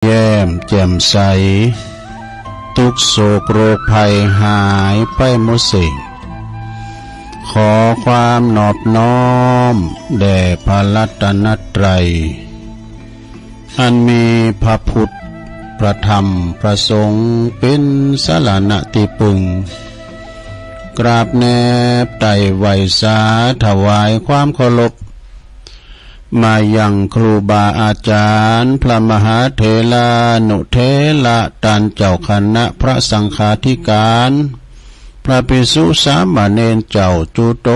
แย้มแจ่มใสทุกโศกโรคภัยหายไปหมดสิ้นขอความนอบน้อมแด่พระรัตนตรัยอันมีพระพุทธพระธรรมพระสงฆ์เป็นสรณะที่พึ่งกราบแนบไต่ไหวสาถวายความเคารพมายังครูบาอาจารย์พระมหาเถรานุเถระท่านเจ้าคณะพระสังฆาธิการพระภิกษุสามเณรเจ้าจุโต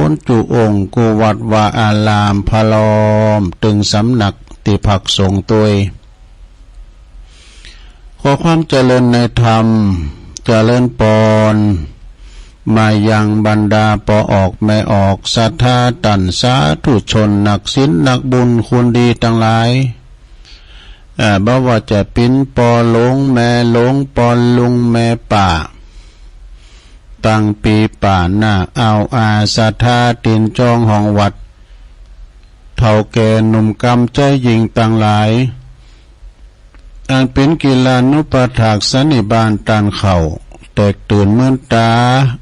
นจุองค์กุวัดวาอารามพลอมตึงสำนักติภักสงฆ์ตัวขอความเจริญในธรรมเจริญปอนมายังบรรดาปอออกแม่ออกศรัทธาตันสาธุชนนักศีลนักบุญคุณดีทั้งหลายบ่ว่าจะเป็นปอหลงแม่หลงปอลุงแม่ป่าตั้งปีป่าหน้าเอาอาศรัทธาตินจองห้องวัดเท่าแก่หนุ่มกำใจยิงตั้งหลายอันเป็นกีฬานุปถากสันนิบาตตานเข่าแตกตื่นมื่นตา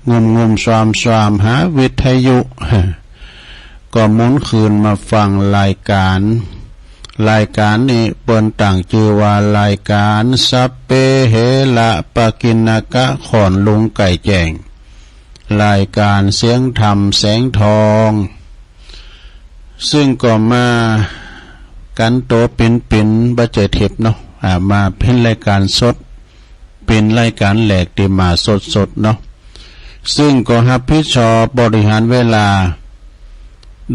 งมสวามหาวิทยุก็หมุนคืนมาฟังรายการนี้เปิ้นต่างชื่อว่ารายการสัพเพเหระปะกิณกะขอนลุงไก่แจ้งรายการเสียงธรรมแสงทองซึ่งก็มากันโตปิ่นบัจเจเทปเนาะมาเป็นรายการสดเป็นรายการแหลกที่มาสดเนาะซึ่งก็รับผิดชอบบริหารเวลา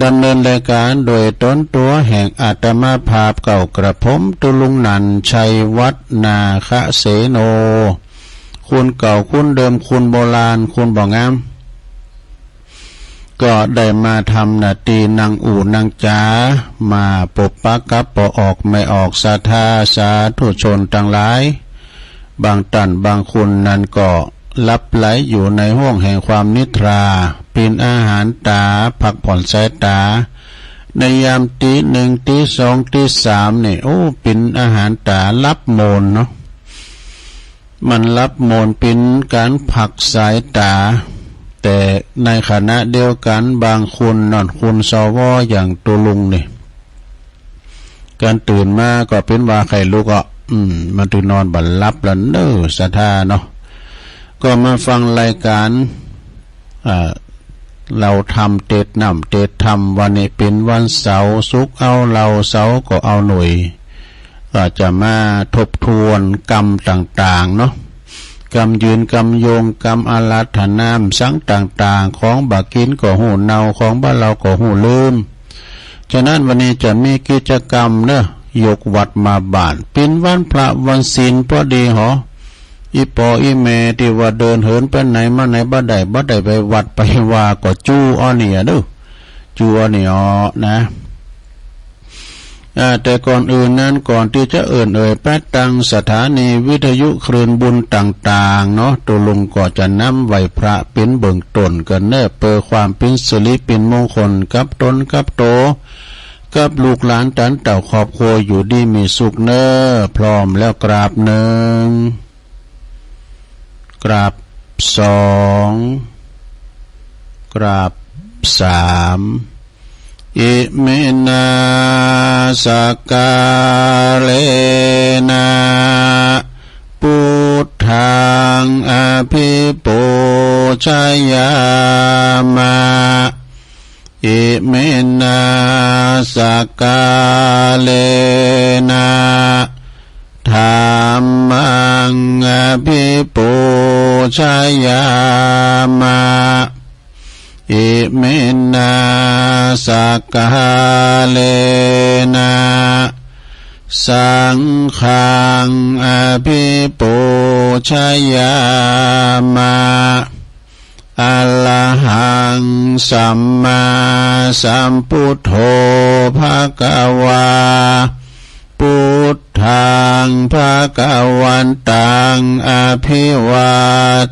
ดำเนินรายการโดยต้นตัวแห่งอาตมาภาพเก่ากระผมตุลุงนันชัยวัฒนาคะเสโนคุณเก่าคุณเดิมคุณโบราณคุณบ่งามก็ได้มาทำนาทีนางอู่นางจ๋ามาปบปักกับปอออกไม่ออกศรัทธาสาธุชนทั้งหลายบางท่านบางคนนั้นก็ลับไหลอยู่ในห้วงแห่งความนิทราปินอาหารตาพักผ่อนสายตาในยามตีหนึ่งตีสองตีสามนี่โอ้ปินอาหารตารับโมนเนาะมันรับโมนปินการผักสายตาแต่ในขณะเดียวกันบางคนนอนคุณสวอย่างตัวลุงนี่การตื่นมาก็เป็นว่าใครลูกก็มันตื่นนอนบัดลับแล้วเน้อศรัทธาเนาะก็มาฟังรายการเราทำเตดน้ำเตดทำวันนี้เป็นวันเสาร์ศุกร์เอาเราเสาร์ก็เอาหน่วยก็จะมาทบทวนกรรมต่างๆเนาะกรรมยืนกรรมโยงกรรมอารัธนามสังต่างๆของบักกินก็หูเนาของบ้านเราก็หูลืมฉะนั้นวันนี้จะมีกิจกรรมเนาะยกวัดมาบ้านเป็นวันพระวันศีลพอดีหรออีปออีเมที่ว่าเดินเหินไปไหนมาไหนบ่ได้ไปวัดไปว่าก็จู้อ้อเนี่ยเด้อจู้อ้อเนี่ยนะแต่ก่อนอื่นนั้นก่อนที่จะแป๊ดตังสถานีวิทยุคลื่นบุญต่างๆเนาะตัวลุงก็จะนำไหวพระเป็นเบื้องต้นกันเนเพื่อความเป็นสิริเป็นมงคลกับตนกับโตกับลูกหลานตันเต่าครอบครัวอยู่ดีมีสุขเนอพร้อมแล้วกราบหนึ่งกราบสองกราบสามอิเมนาสกาเลนะพุทธังอภิปูชยามะอิเมนาสกาเลนะธัมมังอภิปูชยามะอิเมนาสกาเลนะสังฆังอภิปูชยามะอะระหังสัมมาสัมพุทโธภะคะวาพุทธังภะคะวันตังอภิวา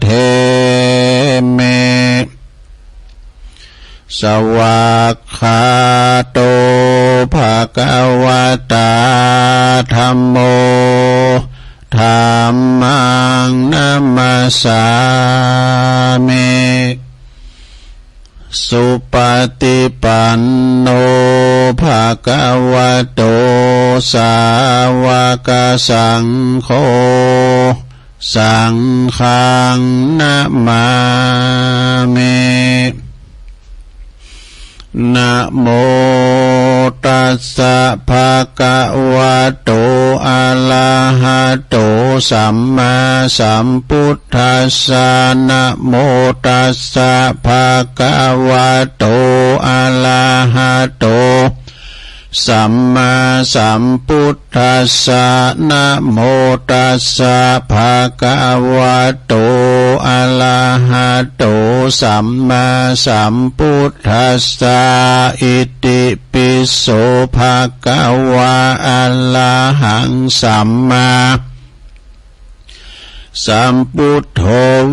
เทเม สวากขาโต ภะคะวะตาธัมโมธัมมังนัมมัสสามิสุปฏิปันโนภะคะวะโตสาวกสังโฆสังฆังนะมามินะโมตัสสะภะคะวะโตอะระหะโตสัมมาสัมพุทธัสสะนะโมตัสสะภะคะวะโตอะระหะโตสัมมาสัมพุทธัสสะนะโมตัสสะภะคะวะโตอะระหะโตสัมมาสัมพุทธัสสะอิติปิโสภะคะวะอะระหังสัมมาสัมพุทโธ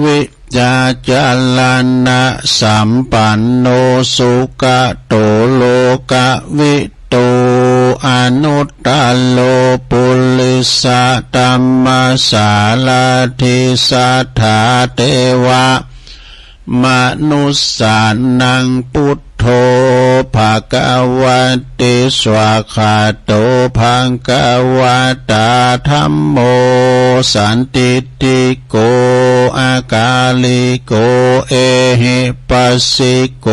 วิจาจารณะสัมปันโนสุขโตโลกวิโตอนุตตโลปุริสตัมมาสาลาธิสัทธาเทวะมนุสสานังพุทโธภะคะวะติสวะคาโตภะคะวะตาธัมโมสันติติโกอากาลิโกเอหิปัสสิโก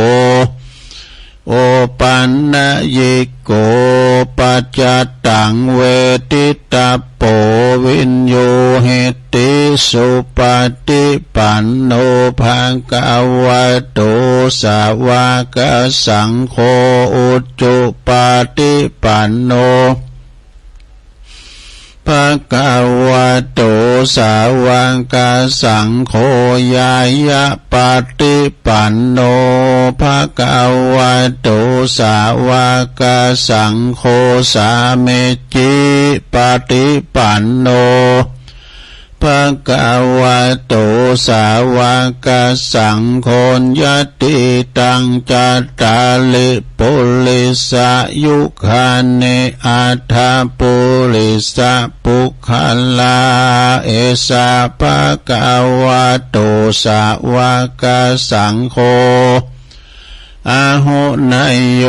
โอปันนะยิโกปัจจตังเวทิตาโปวินโยเหติสุปฏิปันโนภะคะวะโตสาวกสังโฆอุจจุปฏิปันโนภะคะวะโตสาวกสังโฆญาญะปฏิปันโนภะคะวะโตสาวกสังโฆสาเมจิปฏิปันโนภะคะวะโตสาวกสังโฆญาติตังจัตตาลิปุริสายุคาเนอัฏฐปุริสะปุคคลาเอสะภะคะวะโตสาวกสังโฆอาหุนายโย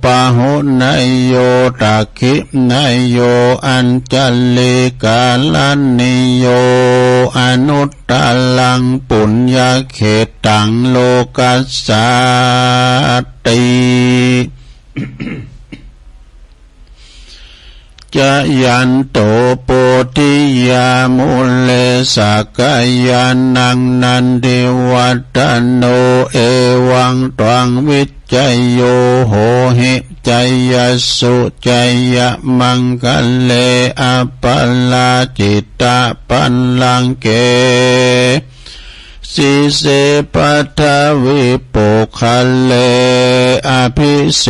ปะหุนายโยตักขินายโยอัญจลิกาลันนิโยอนุตตลังปุญญเขตังโลกัสสาติจะยันโตโปธิยามุเลสักยานังนันทิวัตโนเอวังตวังวิจัยโยโหหิจัยยสุจัยยมังคะเลอปัลลาจิตตาปัลลังเกสิเสปัทวิปุคเลอภิเส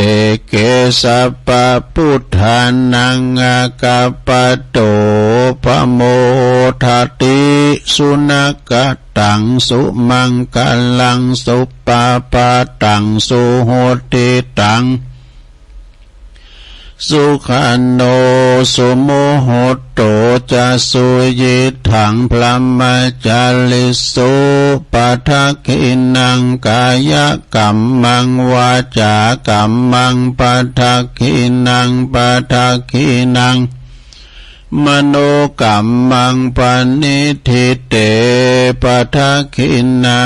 เกสัพพพุทธานังอากัปปโตภโมทัตติสุนักตังสุมังคลังสุปปะตังสุโหติตังสุขันโนสุโมโหโตจะสุยิถังพลัมมจาลิสุปัทขินังกายกัมมังวาจากัมมังปัทขินังปัทขินังมโนกัมมังปณิทิเตปัทขินา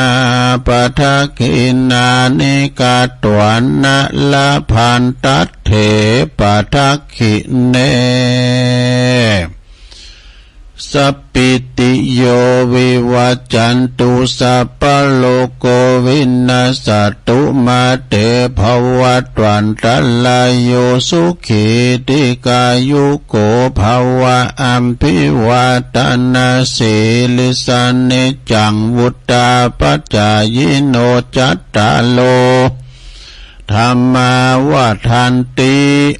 ปัทขินานิกาตวันนะละพันตัตเถปัทขิเนสัพพิติโยวิวัจจันตุสัพพโลกวินาศตุมาเตภวัตวันตลายโยสุขีติกายุโกภวะอัมพิวาตนาสีลิสานิจังวุตตาปัจจายโนจัตตาโลธรรมาวัฏันติ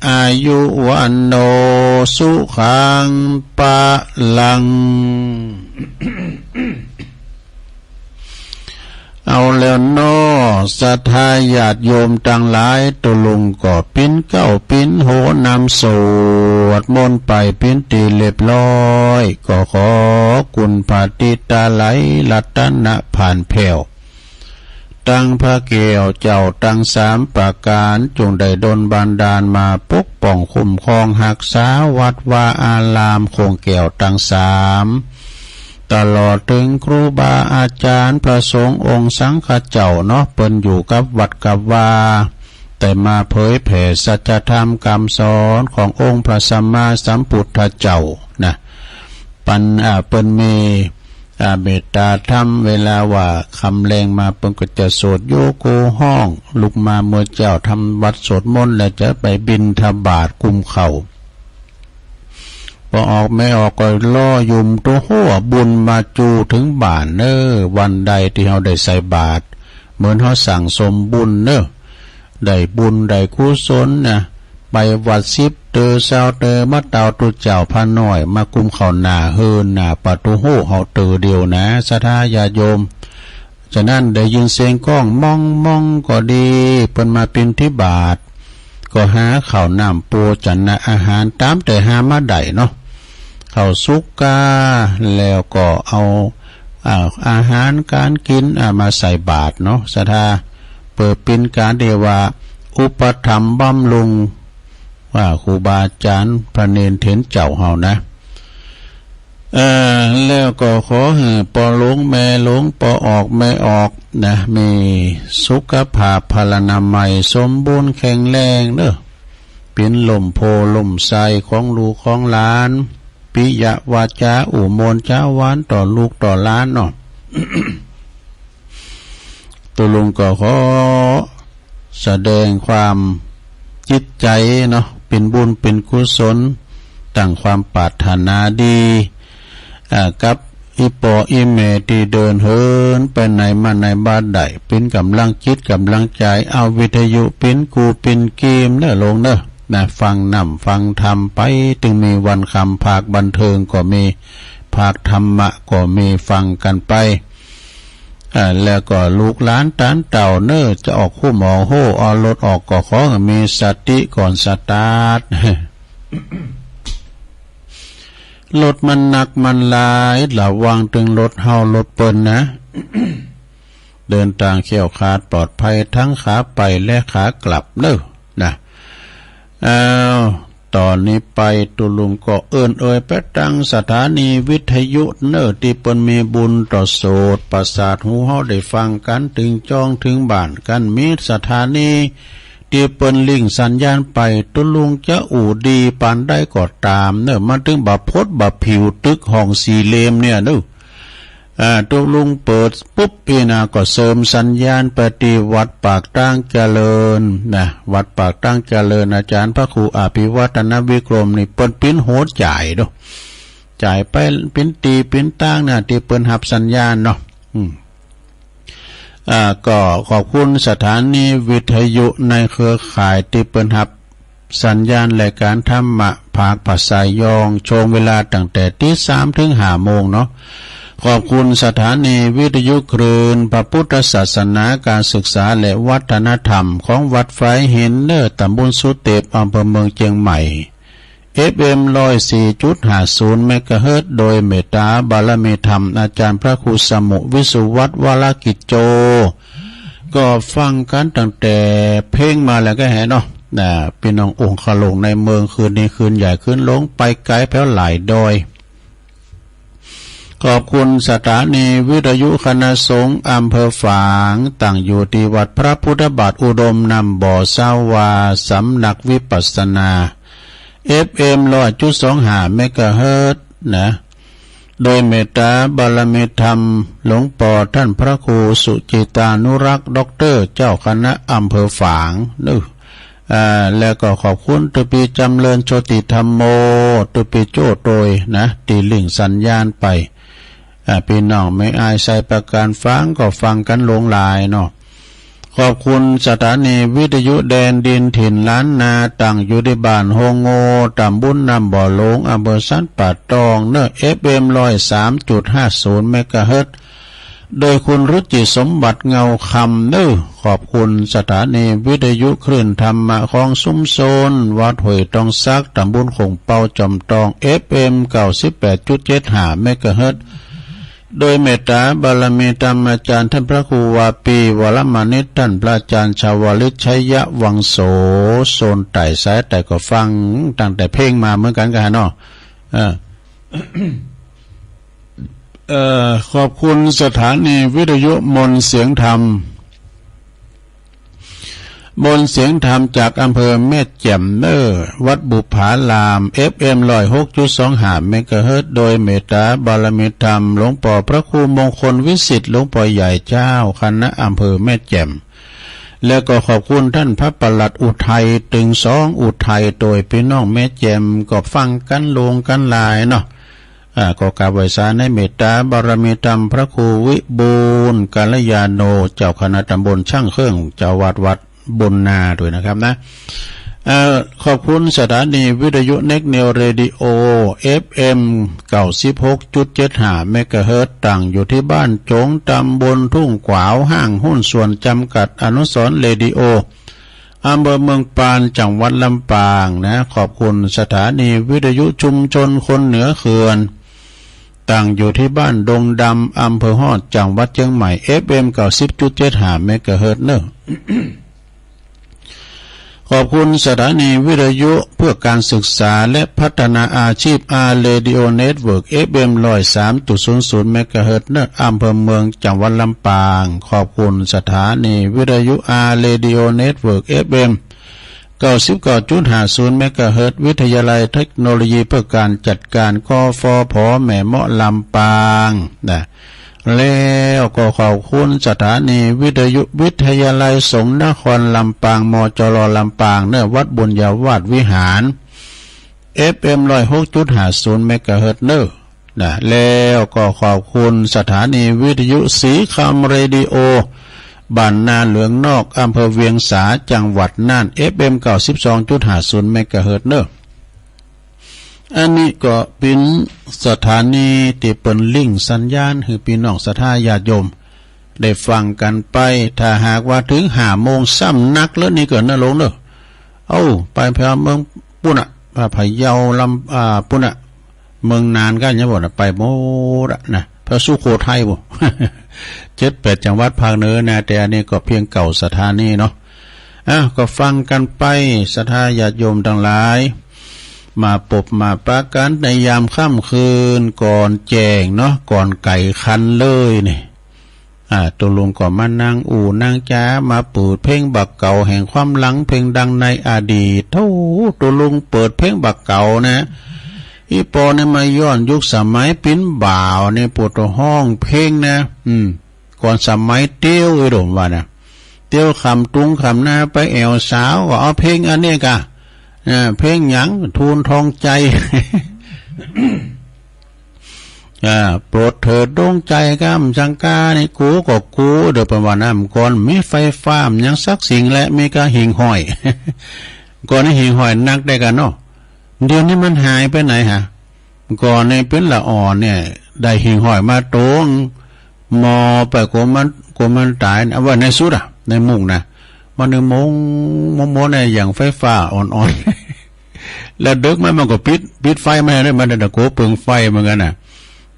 อายุวันโนสุขังปะลัง เอาแล้วน้อศรัทธาญาติโยมต่างหลายตุลุงก็ปิ้นเก้าปิ้นโหนำสวดมนต์ไปปิ้นตีเรียบร้อยก็ขอคุณพาติตาไหลรัตนะผ่านแผ่วตั้งพระเกศเจ้าตั้งสามประการจงได้ดลบันดาลมาปกป้องคุ้มครองหักษาวัดวาอารามคงแก้วตั้งสามตลอดถึงครูบาอาจารย์พระสงฆ์องค์สังฆเจ้าเนาะเปิ้นอยู่กับวัดกับวาแต่มาเผยแผ่สัจธรรมคำสอนขององค์พระสัมมาสัมพุทธเจ้านะเปิ้นมีเมตตาธรรมเวลาว่าคำแรงมาเปิ้นก็จะสวดโยโกห้องลุกมาเมื่อเจ้าทำวัดสวดมนต์แล้วจะไปบิณฑบาตกุมเข่าพอออกไม่ออกก็ล่อยุมตัวหัวบุญมาจูถึงบ้านเนอวันใดที่เราได้ใส่บาตรเหมือนเขาสั่งสมบุญเนอได้บุญได้กุศลนะไปวัดซิบเตอเศร้าเตอมะเตาตุเจ้าพาน้อยมากุมเขาหน้าเฮินหน้าประตูหูเขาเตอเดียวนะศรัทธาญาโยมฉะนั้นได้ยินเสียงก้องมองก็ดีเพิ่นมาเป็นที่บาทก็หาข้าวน้ำปูจันนะอาหารตามแต่หามาได้เนาะข้าวสุกกาแล้วก็เอาอาหารการกินมาใส่บาตรเนาะศรัทธาเปิดเป็นการเดว่าอุปถัมภ์บำรุงว่าครูบาอาจารย์พระเนรเถรเจ้าเฮานะแล้วก็ขอให้ปอหลงแม่หลงปอออกแม่ออกนะมีสุขภาพพลานามัยสมบูรณ์แข็งแรงเด้อเป็นลมโพลมไสของลูกของหลานปิยวาจาอุโมนจ้าวานต่อลูกต่อหลานเนาะ ตัวลุงก็ขอแสดงความจิตใจเนาะเป็นบุญเป็นกุศลตั้งความปรารถนาดีกับอีปออีเมที่เดินเหินไปไหนมาไหนบ้านใดเป็นกำลังจิตกำลังใจเอาวิทยุเป็นกูเป็นเกมเนอะลงเนอะนะฟังนำฟังธรรมไปจึงมีวันคำภาคบันเทิงก็มีภาคธรรมะก็มีฟังกันไปแล้วก็ลูกหลานตานเต่าเนอจะออกคู่หมอโหเอารถออกก็ขอมีสติก่อนสตาร์ท รถมันหนักมันหลายระวังถึงรถเฮารถเปิ้นนะ เดินทางเขี่ยวขาดปลอดภัยทั้งขาไปและขากลับเนอนะตอนนี้ไปตุลุงก็เอ่ยไปตั้งสถานีวิทยุเนอที่เปิ้นมีบุญต่อโสดประสาทหูเฮาได้ฟังกันถึงจองถึงบ้านกันมีสถานีที่เปิ้นลิงสัญญาณไปตุลุงจะอู่ดีปานได้ก็ตามเนอมาถึงบับพดบับผิวตึกห้องสี่เหลี่ยมเนี่ยเนอตุลุงเปิดปุ๊บพี่นาก็เสริมสัญญาณปฏิวัติปากตั้งเจริญนะวัดปากตั้งเจริญอาจารย์พระครูอภิวัฒนวิกรมนี่เปิ้นปิ้นโหดจ่ายเนาะจ่ายไปปิ้นตีปิ้นตั้งนะที่เปิ้นหับสัญญาณเนาะก็ขอบคุณสถานีวิทยุในเครือข่ายที่เปิ้นหับสัญญาณรายการธรรมะภาคภาษายองช่วงเวลาตั้งแต่ตี 3 ถึง 5 โมงเนาะขอบคุณสถานีวิทยุคลื่นพระพุทธศาสนาการศึกษาและวัฒนธรรมของวัดไฟหินเนอตำบลสุเตปอำเภอเมืองเชียงใหม่ FM 104.50 เมกะเฮิรตซ์โดยเมตตาบารมีธรรมอาจารย์พระครูสมุวิสุวัฒน์วรกิจโจก็ฟังกันตั้งแต่เพลงมาแล้วก็เห็นเนาะพี่น้ององค์ขลงในเมืองคืนนี้คืนใหญ่ขึ้นลงไปไกลแผ่วหลายดอยขอบคุณสถานีวิทยุคณะสงฆ์อำเภอฝางตั้งอยู่ที่วัดพระพุทธบาทอุดมนำบ่อสาวาสำนักวิปัสสนา FM 100.25 เมกะเฮิรตซ์นะโดยเมตตาบารมีธรรมหลวงปอท่านพระครูสุจิตานุรักษ์ด็อกเตอร์เจ้าคณะอำเภอฝางนึแล้วก็ขอบคุณตุปีจำเริญโชติธรรมโมตุปีโจ้โดยนะตีลิงสัญญาณไปพี่น้องไม่อายใส่ประการฟังก็ฟังกันลงลายเนาะขอบคุณสถานีวิทยุแดนดินถิ่นล้านนาตั้งอยู่ในบ้านโฮงโงตำบลนำบ่อหลงอำเภอสันป่าตองเนอ FM 103.50 เมกะเฮิรตซ์ โดยคุณรุจิสมบัติเงาคำเน้อขอบคุณสถานีวิทยุคลื่นธรรมะของซุ้มโซนวัดห้วยตองซักตำบลคงเปาจอมตอง FM 98.75 เมกะเฮิรตซ์โดยเมตตาบารมีธรรมอาจารย์ท่านพระครูวาปีวรมานิตท่านพระอาจารย์ชาวลิตชัยยะวังโสโซนไต่สายแต่ก็ฟังตั้งแต่เพลงมาเหมือนกันกันเนาะขอบคุณสถานีวิทยุมนเสียงธรรมจากอำเภอแม่แจ่มเนอวัดบุผาราม FM 106.25 เมกะเฮิรตซ์โดยเมตตาบารมีธรรมหลวงปู่พระครูมงคลวิสิทธิ์หลวงปู่ใหญ่เจ้าคณะอำเภอแม่แจ่มแล้วก็ขอบคุณท่านพระปลัดอุทัยตึงสองอุทัยโดยพี่น้องแม่แจ่มก็ฟังกันลงกันลายเนาะก็กราบไหว้ศาลในเมตตาบารมีธรรมพระครูวิบูลย์กัลยาโนเจ้าคณะตำบลช่างเครื่องเจ้าวัดบนนาด้วยนะครับนะขอบคุณสถานีวิทยุเน็กเนลเรดิโอ FM 96.75 เมกะเฮิรตซ์ตั้งอยู่ที่บ้านจงตำบลทุ่งขวาวห้างหุ้นส่วนจำกัดอนุสรณ์เรดิโออำเภอเมืองปานจังหวัดลำปางนะขอบคุณสถานีวิทยุชุมชนคนเหนือเขื่อนตั้งอยู่ที่บ้านดงดำอำเภอฮอดจังหวัดเชียงใหม่ FM 90.75 เมกะเฮิรตซ์เนอะ ขอบคุณสถานีวิทยุเพื่อการศึกษาและพัฒนาอาชีพอาร์เรดิโอเน็ตเวิร์ก FM 103.00 เมกะเฮิรตซ์เนอะอำเภอเมืองจังหวัดลำปางขอบคุณสถานีวิทยุอาร์เรดิโอเน็ตเวิร์ก FM 99.50 เมกะเฮิรตซ์วิทยาลัยเทคโนโลยีเพื่อการจัดการกฟผ.แม่เมาะลำปางนะแล้วก็ขอบคุณสถานีวิทยาลัยสงฆ์นครลำปางมจรลำปางเนื้อวัดบุญญาวาสวิหาร FM 106.50 เมกะเฮิรตซ์เนอนะแล้วก็ขอบคุณสถานีวิทยุศรีคำเรดิโอบ้านนาเหลืองนอกอำเภอเวียงสาจังหวัดน่าน FM 92.50 เมกะเฮิรตซ์เนออันนี้ก็เป็นสถานีที่เปิ่นลิงก์สัญญาณให้พี่น้องศรัทธาญาติโยมได้ฟังกันไปถ้าหากว่าถึง5 โมงซ้ำนักแล้วนี่เกิดนะลงเด้อไปพาเมืองปุ่นน่ะพะเยาลำปุ่นน่ะเมืองนานกันยังบ่น่ะไปหมดนะพระสุโขทัยบ่ 7-8 จังหวัดภาคเหนือนะแต่อันนี้ก็เพียงเก่าสถานีเนาะก็ฟังกันไปศรัทธาญาติโยมทั้งหลายมาปบมาปะกันในยามค่ำคืนก่อนแจ้งเนาะก่อนไก่คันเลยนี่ตัวลุงก็มานั่งนั่งจ้ามาเปิดเพลงบักเก่าแห่งความหลังเพลงดังในอดีตตัวลุงเปิดเพลงบักเก่านะอีปอเนี่ยมาย้อนยุคสมัยปิ้นบ่าวเนี่ยปวดห้องเพลงนะก่อนสมัยเตี้ยวไอ้ดมว่านะเตี้ยวคำตุงคำหน้าไปแอวสาวก็เอาเพลงอันนี้กะเพลงหยังทูลทองใจ โปรดเถิดดวงใจกำสังกาในกูก็กูเดี๋ยวประวัติน้ำก่อนมีไฟฟ้ามยังสักสิ่งและมีกะหิ่งห้อย ก่อนนี้หิ่งห้อยนักได้กันเนาะเดี๋ยวนี้มันหายไปไหนฮะก่อนในเป็นละอ่อนเนี่ยได้หิ่งห้อยมาตรงมอไปกูมันตายเอาไว้ในสุดในมุงนะมันนึงมงในอย่างไฟฟ้าอ่อนๆแล้วดึกมันก็ปิดไฟไม่ได้มันตะโกเปิงไฟเหมือนกันน่ะ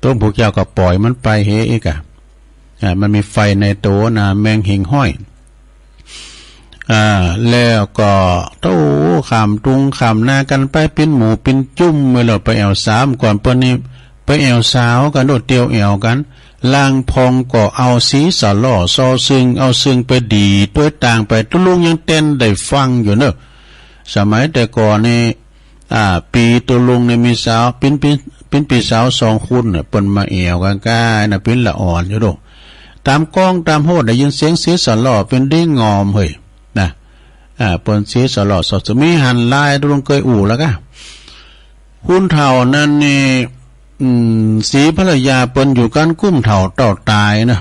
ต้นพวกเจ้าก็ปล่อยมันไปเฮอีกมันมีไฟในตัวนะแมงหิ่งห้อยแล้วก็ขามตุงขามหน้ากันไปเป็นหมูเป็นจุ่มเมื่อเราไปแอว3ก่อนเปิ้นนี่ไปแอวสาวกันโดดเตียวแอวกันลางพองก็เอาสีสะล่อซอซึ่งเอาซึ่งไปดีตัวต่างไปตุลุงยังเต้นได้ฟังอยู่เนอะสมัยแต่ก่อนนี่ปีตุลุงเนี่ยมีสาวเป็นปีสาว2 คนน่ะเปิ้นมาแอวกันก้าน่ะเป็นละอ่อนอยู่โดตามกล้องตามโหดได้ยินเสียงสีสะล่อเป็นดิ้งงอมเฮ้ยนะเปิ้นสีสะล่อสอจะมีหันลายตุลุงเคยแล้วก็คุณเฒ่านั้นนี่สีภรรยาเปิ้นอยู่กันกุ้มเฒ่าเต่าตายนะ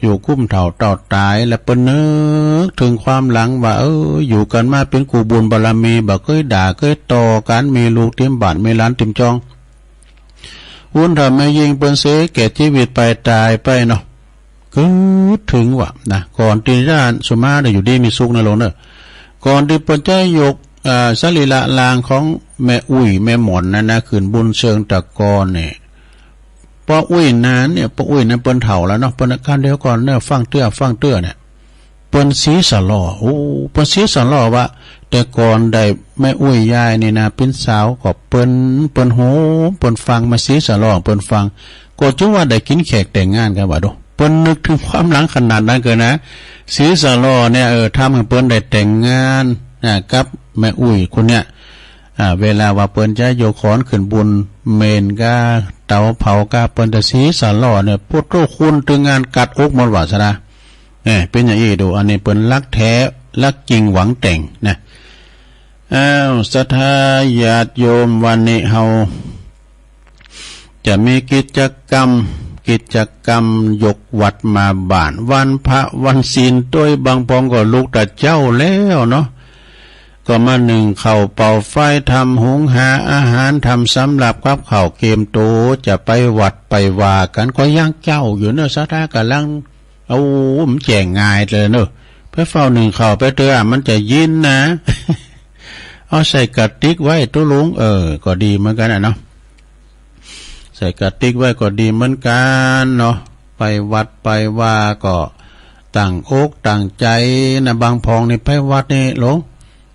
อยู่กุ้มเฒ่าเต่าตายแล้วเปิ้นนึกถึงความหลังว่าอยู่กันมาเป็นกูบุญบารมีบ่เคยด่าเคยต่อกันมีลูกเต็มบ้านมีหลานเต็มจองหุ่นทำไม่ยิงเปิ้นเสแก่ชีวิตไปตายไปเนาะ ก็ถึงว่านะก่อนที่ญาติสุมาได้อยู่ดีมีสุขนะลงเนอะก่อนที่เปิ้นจะยกสรีระลางของแม่อุ้ยแม่หมอนนั่นนะขืนบุญเชิงตะกอนเนี่ยป้าอุ้ยนั้นเนี่ยป้าอุ้ยนั้นเปิ้นเฒ่าแล้วเนาะเปิ้นอาการเดียวก่อนเนี่ยฟังเตื้อเนี่ยเปิ้นสีสะล้อโอ้เปิ้นสีสะล้อว่าแต่ก่อนได้แม่อุ้ยยายนี่นะเป็นสาวก็เปิ้นโหเปิ้นฟังมาสีสะล้อเปิ้นฟังก็จังว่าได้กินแขกแต่งงานกันว่าดูเปิ้นนึกถึงความหลังขนาดนั้นเกินนะสีสะล้อเนี่ยทำให้เปิ้นได้แต่งงานกับแม่อุ้ยคนเนี้ยเวลาว่าเปิ้นจะโยกขอนขึ้นบุญเมนก็เตาเผาก็เปิ้นจะสีสะล้อเนี่ยพุทโธคุณถึงงานกัดอกหมดว่าซะนะเป็นอย่างนี้ดูอันนี้เปิ้นรักแท้รักจริงหวังแต่งนะศรัทธาญาติโยมวันนี้เฮาจะมีกิจกรรมยกวัดมาบ้านวันพระวันศีลด้วยบางปองก็ลูกตาเจ้าแล้วเนาะก็มาหนึ่งเข้าเป่าไฟทำหุงหาอาหารทำสำหรับกับข้าวเกมโตจะไปวัดไปว่ากันก็ย่างเจ้าอยู่เนอะศรัทธากำลังเอามันแจงง่ายเลยเนอะไปเฝ้าหนึ่งเข้าไปเถอะมันจะยินนะ เอาใส่กระติกไว้ตู้ลุงก็ดีเหมือนกันเนาะใส่กระติกไว้ก็ดีเหมือนกันเนาะไปวัดไปว่าก็ตั้งอกตั้งใจนะบางพองนี่ไปวัดนี่หลง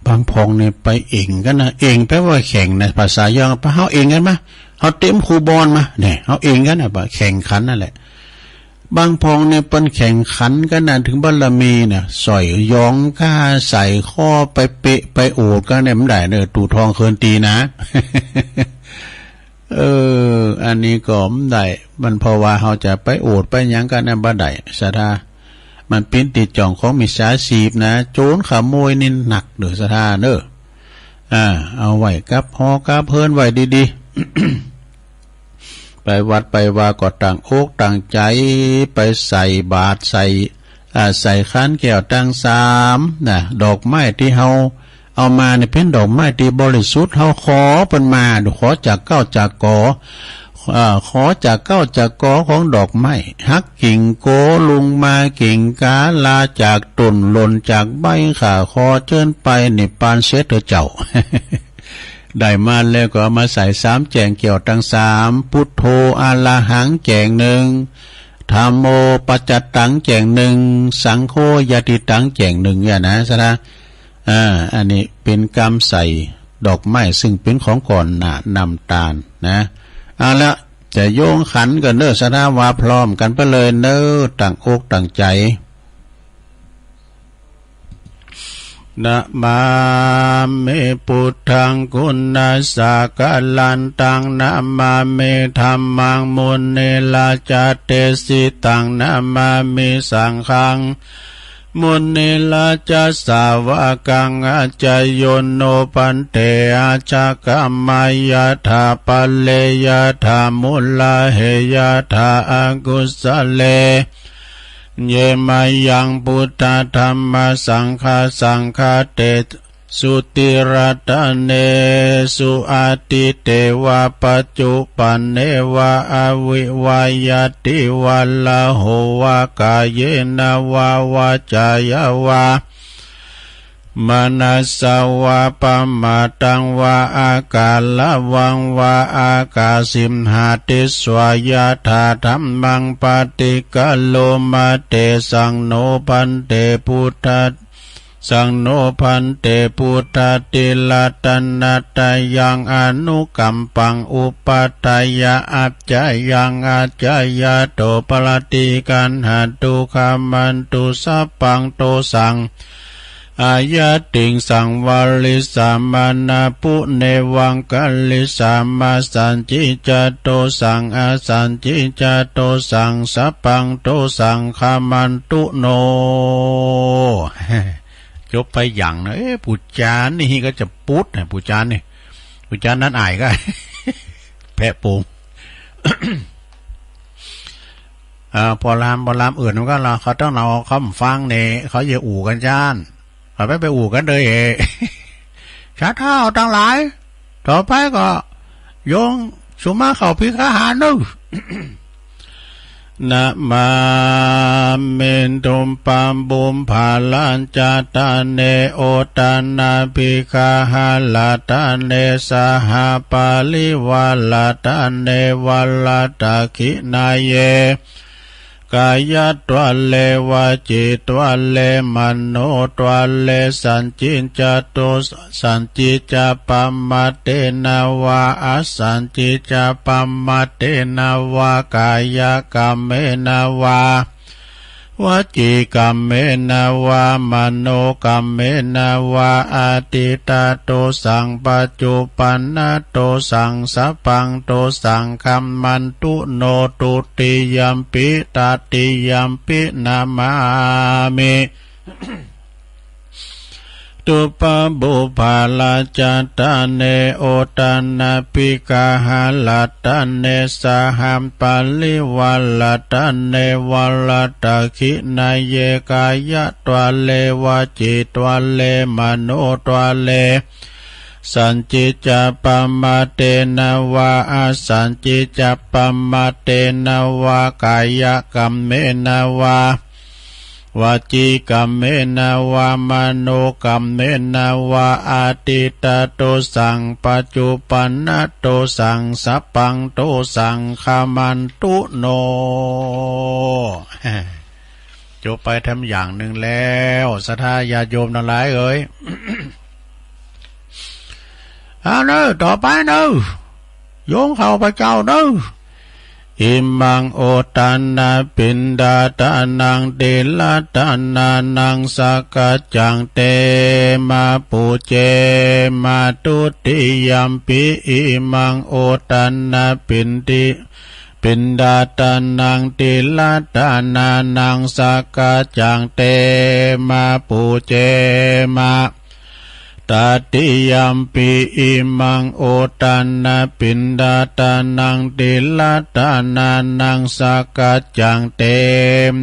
บางพองนี่ไปเองกันนะเองแปลว่าแข่งในภาษาย่องไปเฮาเองกันมาเฮาเต็มคูบอลมาเนี่ยเฮาเองกันนะแข่งขันนั่นแหละบางพองเนี่ยเป็นแข่งขันกันนะถึงบารมีเนี่ยสอยยองก้าใส่ข้อไปเปะไปโอดกันเนี่ยมันได้เนี่ยตู่ทองเคินตีนะอันนี้ก็ไม่ได้มันเพราะว่าเขาจะไปโอดไปยังกันนะบ่ได้ศรัทธามันเป็นติดจ่องของมิจฉาชีพนะโจรขโมยนี่หนักเด้อศรัทธาเด้อเอาไว้กับหอกับเพิ่นไว้ดีๆไปวัดไปว่าก็ต่างอกต่างใจไปใส่บาตรใส่ขันแก้วตั้งสามนะดอกไม้ที่เฮาเอามาเนี่ยเป็นดอกไม้ที่บริสุทธิ์เฮาขอเพิ่นมาขอจากเก้าจากกอขอจากเก้าจากกอของดอกไม้ฮักกิ่งโกลุงมากิ่งกาลาจากต้นหล่นจากใบขาคอเชิญไปนิพพานเสด็จเจ้า ได้มาแล้วก็เอามาใส่สามแจงเกี่ยวตั้งสามพุทโธอาลาหังแจงหนึ่งธัมโมปัจจตังแจงหนึ่งสังโฆยติตังแจงหนึ่งเนี่ยนะซะนะอันนี้เป็นกรรมใส่ดอกไม้ซึ่งเป็นของก่อนนำตาลนะเอาละจะโยงขันกันเนอสนาว่าพร้อมกันไปเลยเนอต่างอกต่างใจนะมาเมพุทธังคุณาสากลันตังนะมาเมธัมมังมุนีลาจเตสิตังนะมามิสังฆังมุนีลาจสาวกังอาจโยโนปันเตอาชกามายาธาปเลยาธามุลาเหยาธาอากุสเลเยมายังพุทธธรรมสังฆาเตสุติรัตเนสุอาติเตวะปัจจุปันเนวะอวิวายติวัลลโหวะกายเยนวาวาจายาวามนัสสวะปะมาตังวะอากาลวังวะอากาสิมหาติสวายาธาธัมมังปฏิกะโลมาเตสังโนพันเตพุทธสังโนพันเตพุทธติลาตันนาตายังอนุกัมปังอุปตายะอัจจายังอัจจายะโตปลติกันหัตตุขามันตุสัพพังโตสังอายะติงสังวาลิสามานาปุเนวังกัลลิสามาสันจิจโตสังอาสันจิจโตสังสัพพังโตสังขามันตุโนจบไปอย่างนะปุจจานนี่ก็จะปุดนะปุจจานนี่ปุจจานนั้นอายก็ แพะปูง พอลามอื่นมันก็เราเขาต้องเอาคำฟังเนี่ยเขาจะอู่กันจานเขาไปอู่กันเลยชาเท้าทั้งหลายต่อไปก็โยงสุมาเขาพิฆาหานุ นะมาเมนตุมปัมบุมภาลัญจตาเนโอตานาภิกขาหาลาตาเนสหปาลิวาลาตาเนวัลลาตาคินาเยกายตัวเลวาจิตัวเลมโนตัวเลสัญจิจตุสัญจิจปัมมเตนาวาอสัญจิจปัมมเตนาวากายกรรมเมนาวาวจีกรรมเมนาวามโนกรรมเมนาวาอาติตาโตสังปัจจุปันนโตสังสัพพังโตสังคัมมันตุโนตุติยัมปิตาติยัมปินามามิ ตุปะบุภาลาจัตตาเนโอตานาปิกาหาลาตาเนสหัมปัลลิวัลลาตาเนวัลลาตาคินาเยกายะตัวเลวาจิตัวเลมโนตัวเลสัญจิจปัมมเตนวาอสัญจิจปัมมเตนวากายกรรมเมนวาวาจีกรรมเมนาวามโนกรรมเมนาวาอาติตาโตสังปัจจุปันนโตสังสัพพังโตสังคามันตุโน จบไปทำอย่างหนึ่งแล้วศรัทธาญาติโยมทั้งหลายเอ้ย เอาเนอะต่อไปเนอะโยงเข้าไปเจ้าเนอะอิมังโอตันนาปินดาตานังเดลาตานานังสักจังเตมาปูเจมาตุติยัมปิอิมังโอตันนาปินดาตานังเดลาตานานังสักจังเตมาปูเจมาตติยัมปิอิมังโอตันนาปินดาตานังติลาตานานังสักจังเต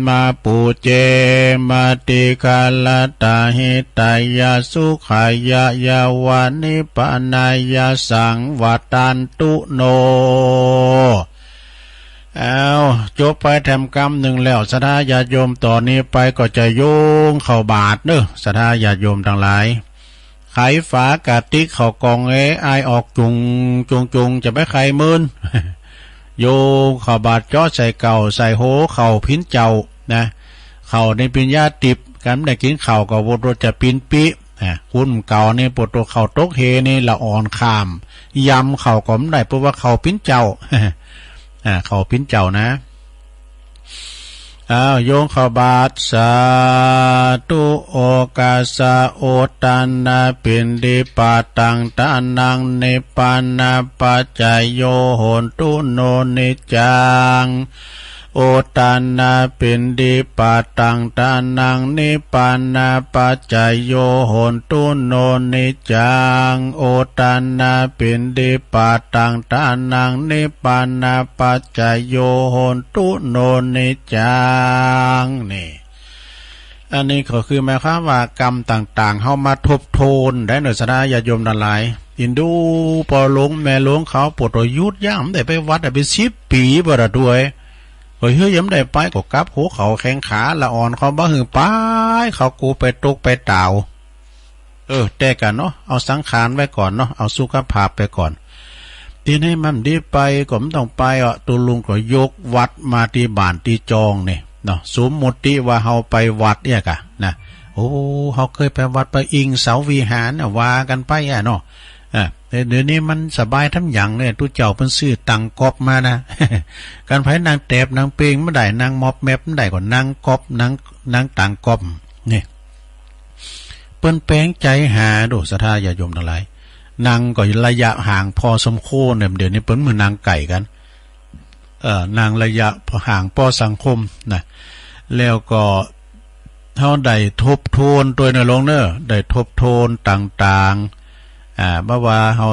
มาปูเจมาติคาลตาหิตายาสุขายายาวานิปานายาสังวัตันตุโนเอาจบไปทำกรรมหนึ่งแล้วศรัทธาญาติโยมต่อนนี้ไปก็จะโยงเข้าบาทเนอะศรัทธาญาติโยมทั้งหลายไขฝากาติกเขากองไอออกจุงจะไม่ใครมืน โยเขาบาดจ้อใส่เก่าใส่โหเขาพินเจ้านะเขาในปิญญาติบกันได้กินเข่ากับวโรจะปินปิคุณเก่านี่ปวดตัวเข่าตกเฮนี่ละอ่อนขามยำเข่าก็ไม่ได้เพราะว่าเข่าพินเจ้า เข่าพินเจ้านะโยงขบาทสาตุโอกาสาโอตันนาปินดิปาตังตานังนิปานาปัจจโยโหนตุโนนิจังโอตันนาปินดิปาตังตานังนิปานาปัจจโยโหนตุโนนิจังโอตันนาปินดิปาตังตานังนิปานาปัจจโยโหนตุโนนิจังนี่อันนี้ก็คือหมายความว่ากรรมต่างๆเข้ามาทบทวนได้หน่อยศรัทธาญาติโยมทั้งหลายอินดูพอหลวงแม่หลวงเขาปวดยุดย่ำได้ไปวัดได้ไป10 ปีบ่ได้ด้วยเฮ้ยยังได้ไปก็กลับหัวเขาแข้งขาละอ่อนเขาบ้าหึงไปเขากูไปตกไปเต่าแต่กันเนาะเอาสังขารไว้ก่อนเนาะเอาสุขภาพไปก่อนทีนี้มันดีไปก็ไม่ต้องไปตุลุงก็ยกวัดมาที่บ้านที่จองเนี่ยเนาะสมมติว่าเฮาไปวัดเนี่ยกะนะโอ้เฮาเคยไปวัดไปอิงเสาวิหารว่ากันไปเนาะเดี๋ยวนี้มันสบายทั้งอย่างเลยทุกเจ้าเป็นซื้อตังกอบมานะ การไผ่นางแตบนางเปงไม่ได้นางมอบแมบไม่ได้ก่อนนางกอบนางตังกอบนี่เปิ้นแปลงใจหาดูศรัทธาญาติโยมทั้งหลายนางก็ระยะห่างพอสมควรเนี่ยเดี๋ยวนี้เปิ้นเหมือนนางไก่กันนางระยะห่างพอสังคมนะแล้วก็เท่าใดทบทวนตัวในลงเนอได้ทบทวนต่างๆเพราะว่าเรา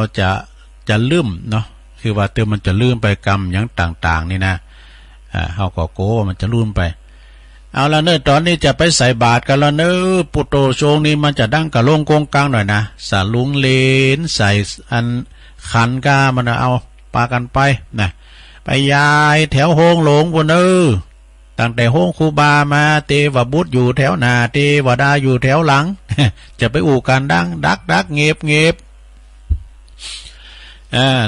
จะลืมเนาะคือว่าเติมมันจะลืมไปกรรมอย่างต่างๆนี่นะเราก็โก้มันจะลืมไปเอาละเนอะตอนนี้จะไปใส่บาตรกันแล้วเนอะปุตโตโชงนี้มันจะดั้งกะโลงโกงกลางหน่อยนะสาลุงเลนใส่อันขันก้ามันเอาปากันไปนะไปยายแถวโฮงหลงบน ตั้งแต่ห้องครูบามาเทวบุตรอยู่แถวหน้าเทวดาอยู่แถวหลัง จะไปอู่กันดักเงียบ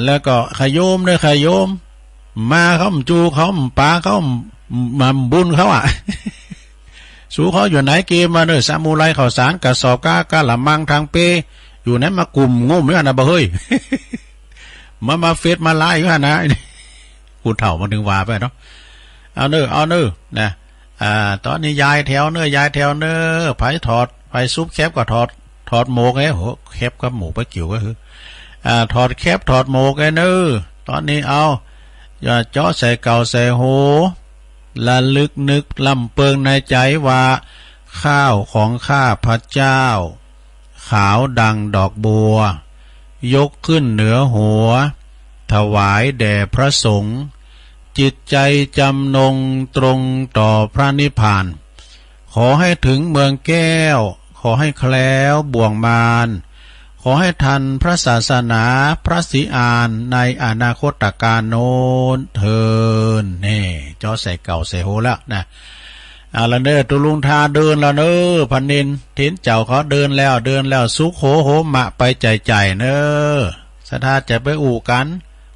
แล้วก็ขยมด้วยขยมมาเขาจูเขาปาเขามาบุญเขาอ่ะ สู้เขาอยู่ไหนเกมมาเนอะซามูไรข่าวสารกระสอบกะละมังทางเปอยู่ไหนมากลุ่มงมด้วยนะบ่เฮ้ย มาเฟซมาไล่อยู่นะกูเถ่ามาถึงว่าไปเนาะเอาเนอะนะตอนนี้ยายแถวเนอะไผถอดไผซุปแคบก็ถอดหมกไงโหแคบกับหมูไปเกี่ยวก็คือถอดแคบถอดหมกไงเนอะตอนนี้เอาอย่าเจาะใส่เก่าใส่โหละลึกนึกลำเปิงในใจว่าข้าวของข้าพระเจ้าขาวดังดอกบัวยกขึ้นเหนือหัวถวายแด่พระสงฆ์จิตใจจำนงตรงต่อพระนิพพานขอให้ถึงเมืองแก้วขอให้แคล้วบ่วงมารขอให้ทันพระศาสนาพระศรีอานในอนาคตการโน้นเทินนี่จอใส่เก่าใส่โหแล้วนะละเนอตุลุงทาเดินแล้วเนอพันนินทินเจ้าเขาเดินแล้วสุขโหมะไปใจเนอสถาจะไปอู่กัน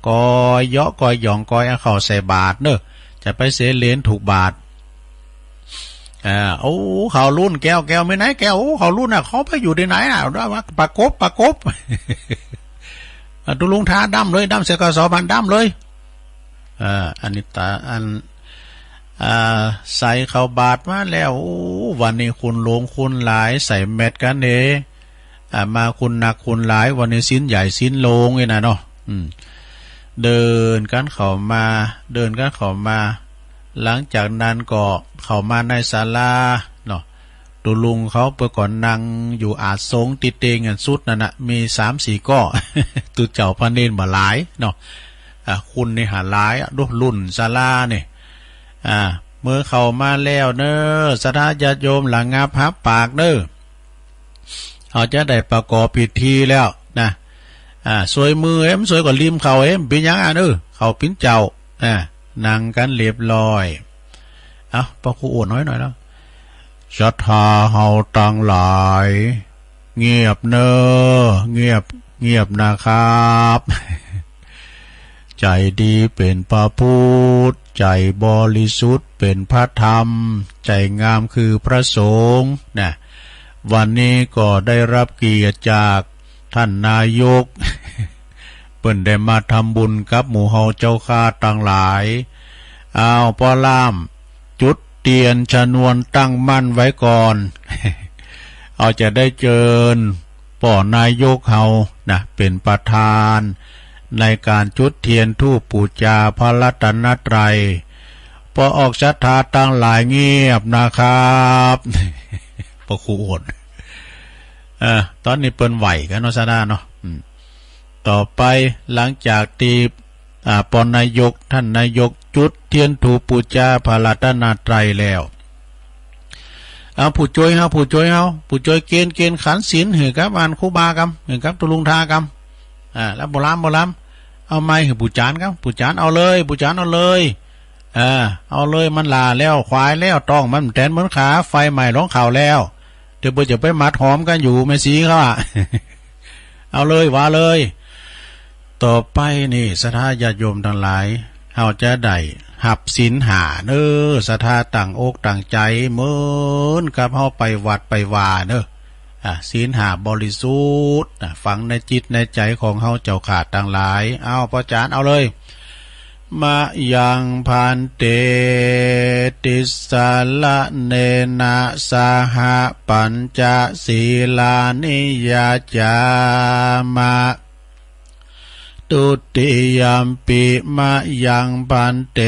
กอยเยาะกอยหยองกอยเอาเข่าใส่บาทเนอจะไปเสียเหรียญถูกบาทโอ้เขารุ่นแก้วไม่ไหนแก้วเขารุ่นเขาไปอยู่ที่ไหนว่าปากบตุลุงทาดำเลยดำเสกสอบันดำเลยอันนี้ตาใส่เข้าบาทมาแล้ววันนี้คุณหลงคุณหลายใส่เม็ดกันเองมาคุณหนักคุณหลายวันนี้สิ้นใหญ่สิ้นโลงเลยนะเนาะเดินกันเข้ามาหลังจากนั้นก็เข้ามาในศาลาเนาะตุลุงเขาไปก่อนนั่งอยู่อาจทรงติเตงกันสุดนั่นนะมี3-4ก้อ ตุเจ้าพระเนรมาหลายเนาะคุณนี่หาหลายรุ่นศาลาเนี่ยเมื่อเข้ามาแล้วเนอสถาญาติโยมหลังงับพับปากเนอเขาจะได้ประกอบพิธีแล้วนะสวยมือสวยกว่าริมเขาเป็นยังเนอเขาปิ้นเจ้านั่งกันเรียบร้อยพระครูอวดน้อยแล้วศรัทธาเฮาตั้งหลายเงียบเนอเงียบนะครับใจดีเป็นพระพุทธใจบริสุทธิ์เป็นพระธรรมใจงามคือพระสงฆ์นะวันนี้ก็ได้รับเกียรติจากท่านนายก เปิ้นได้มาทำบุญกับหมู่เฮาเจ้าข้าตั้งหลายพ่อล่ามจุดเทียนชนวนตั้งมั่นไว้ก่อน จะได้เจิญป่อนายกเฮานะเป็นประธานในการจุดเทียนธูปบูชาพระรัตนตรัยพอออกศรัทธาตั้งหลายเงียบนะครับ พระครูอดตอนนี้เปิ้นไหวกันเนาะซะเนาะต่อไปหลังจากตีปนายกท่านนายกจุดเทียนธูปบูชาพระรัตนตรัยแล้วผู้ช่วยเฮาผู้ช่วยเกณฑ์ขันศีลหือกับอันครูบากรรมหือกับตุลุงทากรรมแล้วโบราณเอาไม้หือผู้จานครับผู้จานเอาเลยเอาเลยมันลาแล้วควายแล้วต้องมันแตนเหมือนขาไฟใหม่ร้องข่าวแล้วเดี๋ยวจะไปมัดหอมกันอยู่ไม่สีเขาเอาเลยว่าเลยต่อไปนี่ศรัทธาญาติโยมทั้งหลายเฮาจะได้หับศีลห้าศรัทธาตั้งอกตั้งใจเหมือนกับเฮาไปวัดไปว่าศีลห้าบริสุทธิ์ฝังในจิตในใจของเฮาเจ้าขาดทั้งหลายพ่อจานเอาเลยมายังพันเตติสาละเนนะสหปัญจศีลานิยาจามะตุติยมปิมะยังพันเต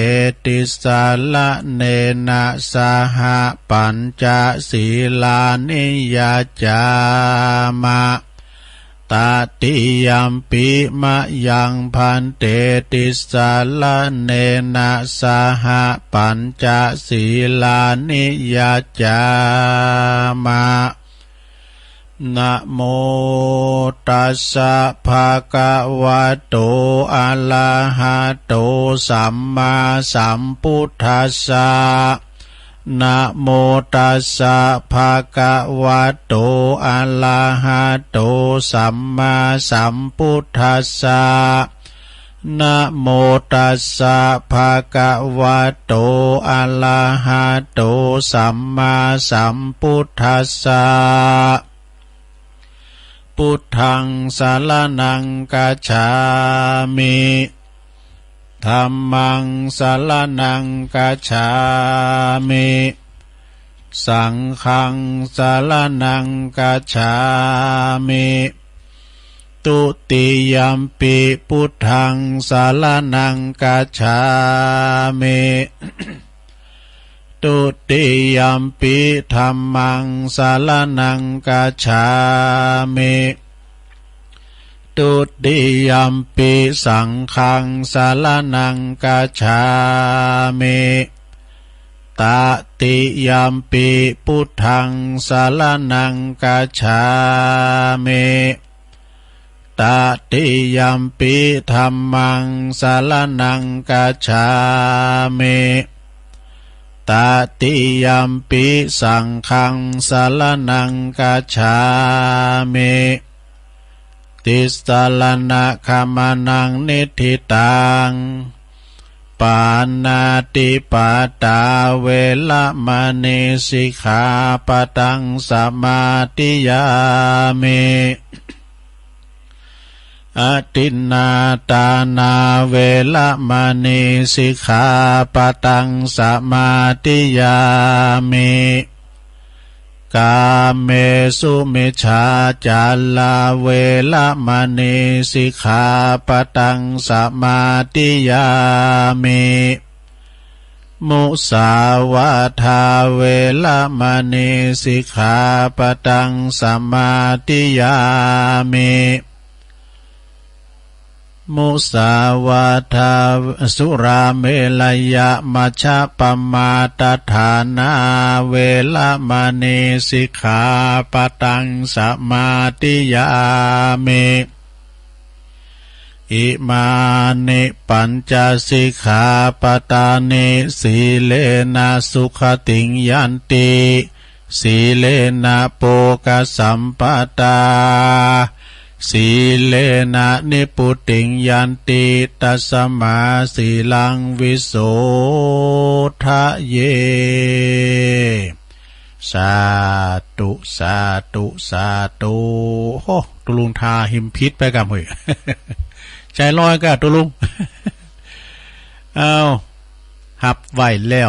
ติสาละเนนะสหปัญจศีลานิยาจามะตติยมปิมะยังพันเตติสาละเนนะสหปัญจศีลานิยาจามะนะโมตัสสะภะคะวะโตอะระหะโตสัมมาสัมพุทธัสสะ นะโมตัสสะภะคะวะโตอะระหะโตสัมมาสัมพุทธัสสะนะโมตัสสะภะคะวะโตอะระหะโตสัมมาสัมพุทธัสสะพุทธังสรณังคัจฉามิธัมมังสรณังคัจฉามิสังฆังสรณังคัจฉามิตุติยัมปิพุทธังสรณังคัจฉามิตุติยัมปิธัมมังสรณังคัจฉามิตุติยัมปิสังฆังสรณังคัจฉามิตติยัมปิพุทธังสรณังคัจฉามิตติยัมปิธัมมังสรณังคัจฉามิตติยัมปิสังฆังสรณังคัจฉามิติสสรณะคัมมานังนิธิตังปานาติปาตาเวละมณีสิกขาปะทังสมาธิยามิอทินนาตานาเวละมณีสิกขาปะทังสมาธิยามิกาเมสุมิจฉาจาราเวละมณีสิกขาปะทังสมาธิยามิมุสาวาทาเวละมณีสิกขาปะทังสมาธิยามิมุสาวาทาสุราเมลยะมัชฌะปมาตฐานาเวละมณีสิกขาปะทังสมาธิยามิอิมานิปัญจสิกขาปทานิสีเลนะสุขติงยันติสีเลนะโภคสัมปทาสีเลนะนิพุติงยันติตัสมาสีลังวิโสทะเยสาธุสาธุสาธุโอ้ตุลุงทาหิมพิษไปกับเฮ้ยใจลอยก็ตุลุงเอาหับไว้แล้ว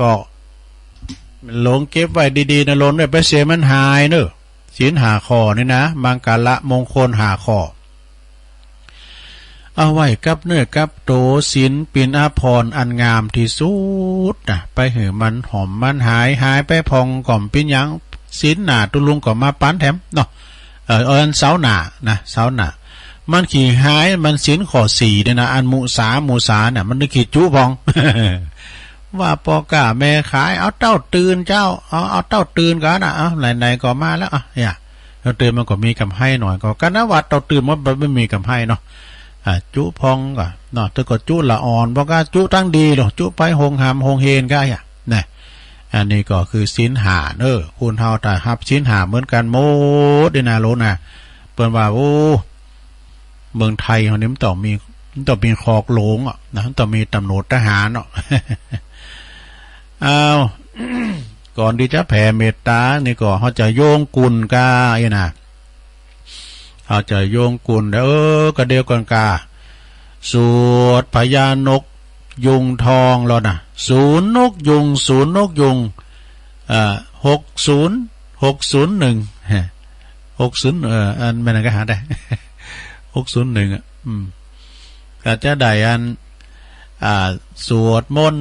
ก็หลงเก็บไว้ดีๆนะหลงด้วยไปเสียมันหายเนอะศีลหาข้อนี่นะมังกรมงคลหาข้อเอาไว้กับเนื้อกับโตศีลปินอาภรณ์อันงามที่สุดนะไปหือมันหอมมันหายไปพองก่อมปิ้นยังศีลหนาตุลุงก็มาปั้นแถมเนาะอันเสาหนานะเสาหนามันขี่หายมันศีลข้อสี่เนี่ยนะอันมุสาเนี่ยมันนึกขีดจุพอง ว่าปอกาแม่ขายเอาเต้าตื่นเจ้าเอาเต้าตื่นกันนะไหนๆก็มาแล้วเนี่ยเต้าตื่นมันก็มีกำให้หน่อยก็กันนะว่าเต้าตื่นมันไม่มีกำให้เนาะจุพองก็เนาะแต่ก็จุละอ่อนบอกว่าจุตั้งดีหรอกจุไปหงหามหงเฮนก็เนี่ยนี่อันนี้ก็คือศีลหาเนอะคุณเฮาแต่ฮับศีลหาเหมือนกันโมดดินาโลนะเปิ้นว่าโอ้เมืองไทยเขาเนี่ยมันต้องมีคอกหลงนะต้องมีตำรวจทหารเอาก่อนที่จะแผ่เมตตานี่ก็เขาจะโยงกุลกาไอ้นะเขาจะโยงกุลก็เดียวกันกาสวดพญานกยุงทองแล้วนะศูนย์นกยุง606160อันไม่น่าก็หาได้601ก็จะได้อันสวดมนต์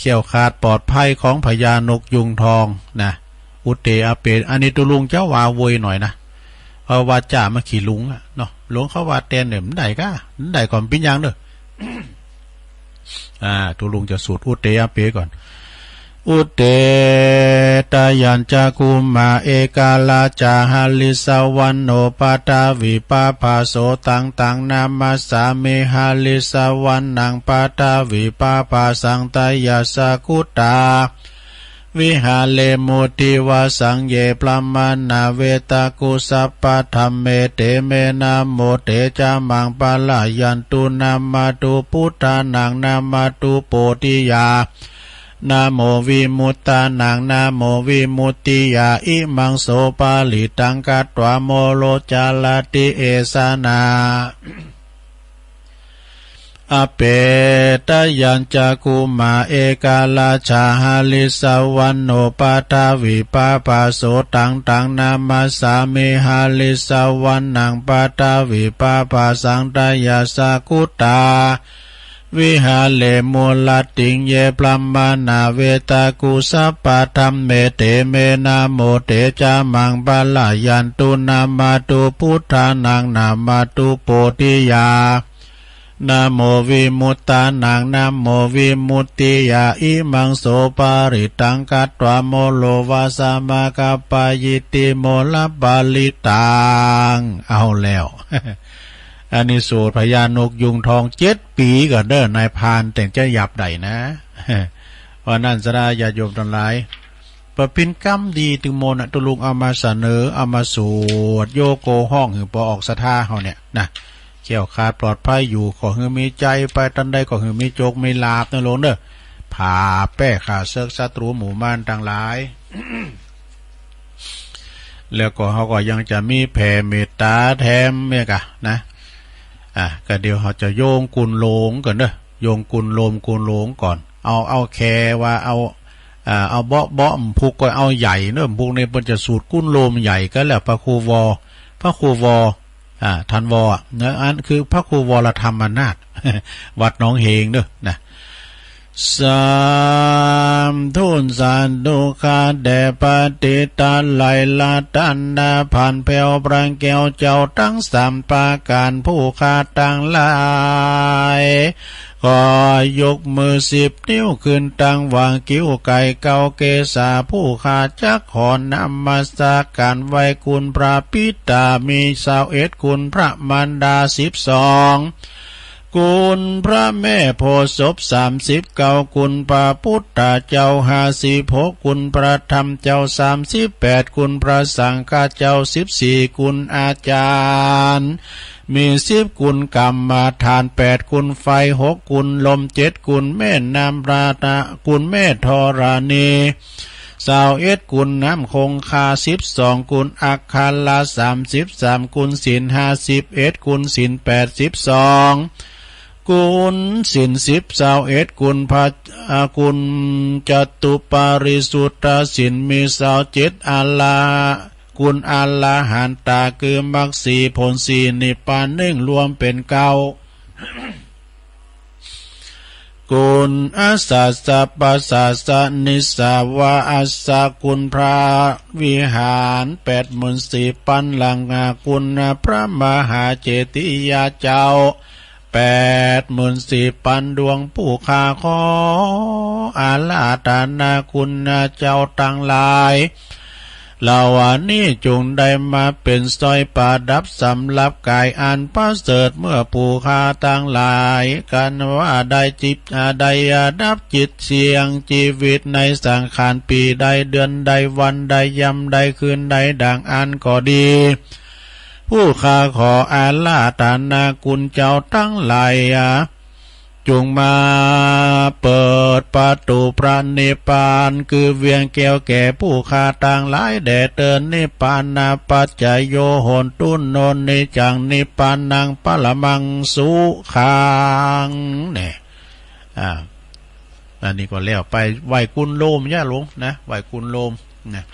เขี่ยวขาดปลอดภัยของพญานกยุงทองนะอุเตอเปอันนี้ตุลุงเจ้าวาโวยหน่อยนะเพราะว่าจ่ามาขี่ลุงเนาะหลวงเขาว่าเต้นเนี่ยมันได้ก็มันได้ก่อนปิ้นยังเด้อตุลุงจะสวดอุเตอเปก่อนอุเตตายัญจักุมาเอกาลาจาหลิสวันโนปาตาวิปาภาโสตังนามาสามิหลิสวันนังปาตาวิปาภาสังตายาสกุตา วิหาเลมุติวาสังเยปรมานาเวตากุสัพพะธรรมเมเตเมนะโมเตจามังปะลายันตุนามาตุพุทธานังนามาตุโปติยานะโมวิมุตตานังนะโมวิมุตติยาอิมังโสปาลิตังกัตถวโมโลจาลติเอสานาอเปตยัญจักุมาเอกาลาชาหาลิสวันโนปาทาวิปาปาโสตังตังนามาสามิหาลิสวันนังปาทาวิปาปาสังตายาสากุตาวิหาเลมูลติงเยปรัมมานาเวตากุสัพพะธรรมเมเตเมนะโมเตจามังปะลายันตุนามาตุพุทธานังนามาตุโปติยานะโมวิมุตตานังนะโมวิมุตติยาอิมังโสปาริตังกัตถวโมโลวาสามะกปายิติโมลบาลิตังเอาแล้ว อันนี้สูตรพญานกยุงทอง7 ปีก็เด้อนายพานแต่งจะหยับใดนะ เพราะนั่นสดาญาโยมทั้งหลายประพินกรรมดีถึงโมนะตุลุงเอามาเสนอเอามาสวดโยโกห้องหือปอออกสะท่าเขาเนี่ยนะเขี่ยวขาดปลอดภัยอยู่ขอหือมีใจไปตันใดขอหือมีโจกไม่ลาบนะลงเด้อผ่าแป้ขาเซิกศัตรูหมู่ม่านต่างหลาย แล้วก็เขาก็ยังจะมีแผ่เมตตาแถมเนี่ยกะนะก็เดี๋ยวเขาจะโยงกุนโลงก่อนเด้อโยงกุนโลมกุนโลงก่อนเอาแคว่าเอาเบาะพุกก็เอาใหญ่เนอะพุกในมันจะสูตรกุนโลมใหญ่ก็แล้วพระครูวทันวเนื้ออันคือพระครูวรธรรมนาถ วัดหนองเฮงเด้อนะสามทุนสันตุคาเดปฏิตาไลลาตันดาผ่านแผ่วปรังแก้วเจ้าทั้ง3 ประการผู้ขาตั้งหลายก็ยกมือ10 นิ้วขึ้นตั้งวางกิ้วไก่เกาเกษาผู้ขาจักขอนำมาสักการไว้คุณพระปิตามี21คุณพระมารดา12คุณพระแม่โพธิ์ศพ39คุณพระพุทธเจ้า56คุณพระธรรมเจ้า38คุณพระสังฆเจ้า14คุณอาจารย์มี10คุณกรรมฐาน8คุณไฟ6คุณลม7คุณแม่น้ำราตะคุณแม่ธรณี21คุณน้ำคงคา12คุณอัคคาลา33คุณศีล51คุณศีล82คุณศีล10 21คุณพระคุณจตุปาริสุทธศีลมี27อาลาคุณอาลาหันตาคือมรรค4ผล4นิพพาน1รวมเป็น9คุณอาสาสะปัสสะสะนิสาวะอาสาคุณพระวิหาร84,000ปันลังคุณพระมหาเจติยาเจ้า84,000ดวงผู้ข้าขออาลาธนาคุณเจ้าทั้งหลายเหล่าวันนี้จงได้มาเป็นสร้อยประดับสำหรับกายอันประเสริฐเมื่อผู้ข้าทั้งหลายกันว่าได้จิตได้ดับจิตเสียงชีวิตในสังขารปีใดเดือนใดวันใดยามใดคืนใดดังอันก็ดีผู้ข้าขออาลาธนาคุณเจ้าทั้งหลายจงมาเปิดประตูพระนิพพานคือเวียงแก้วแก่ผู้ข้าต่างหลายแด่เตือนนิพพานาปัจจโยโหนตุนโนนิจังนิพพานังปะละมังสุขังเนี่ยอันนี้ก็แล้วไปไหวกุนโลมย่าหลวงนะไหวกุนโลมนะ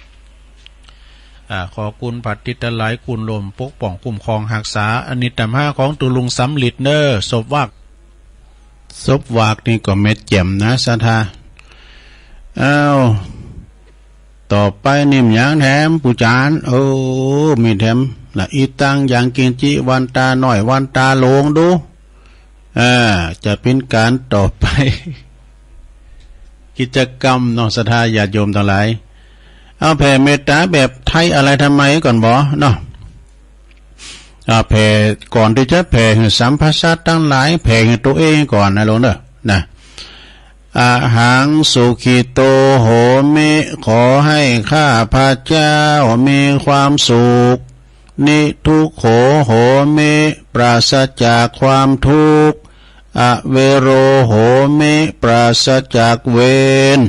ขอคุณผัดติตหลายคุณลมปกป้องคุ้มครองหักษาอนิจจัมห้าของตุลุงสำลิดเนอร์ศพวากนี่ก็เม็ดแจ่มนะสัทธาต่อไปนิ่มอย่างแถมปูจานมีแถมละอีตังอย่างกินจิวันตาหน่อยวันตาโลงดูจะเป็นการต่อไป กิจกรรมน้องสัทธาญาติโยมทั้งหลายเอาแผ่เมตตาแบบไทยอะไรทำไมก่อนบ่เนาะแผ่ก่อนที่จะแผ่สัมภาษณ์ทั้งหลายแผ่ตัวเองก่อนนะลงเด้อนะ อาหังสุขิโตโหมิขอให้ข้าพระเจ้ามีความสุขนิทุกโขโหมิปราศจากความทุกข์อเวโรโหมิปราศจากเวร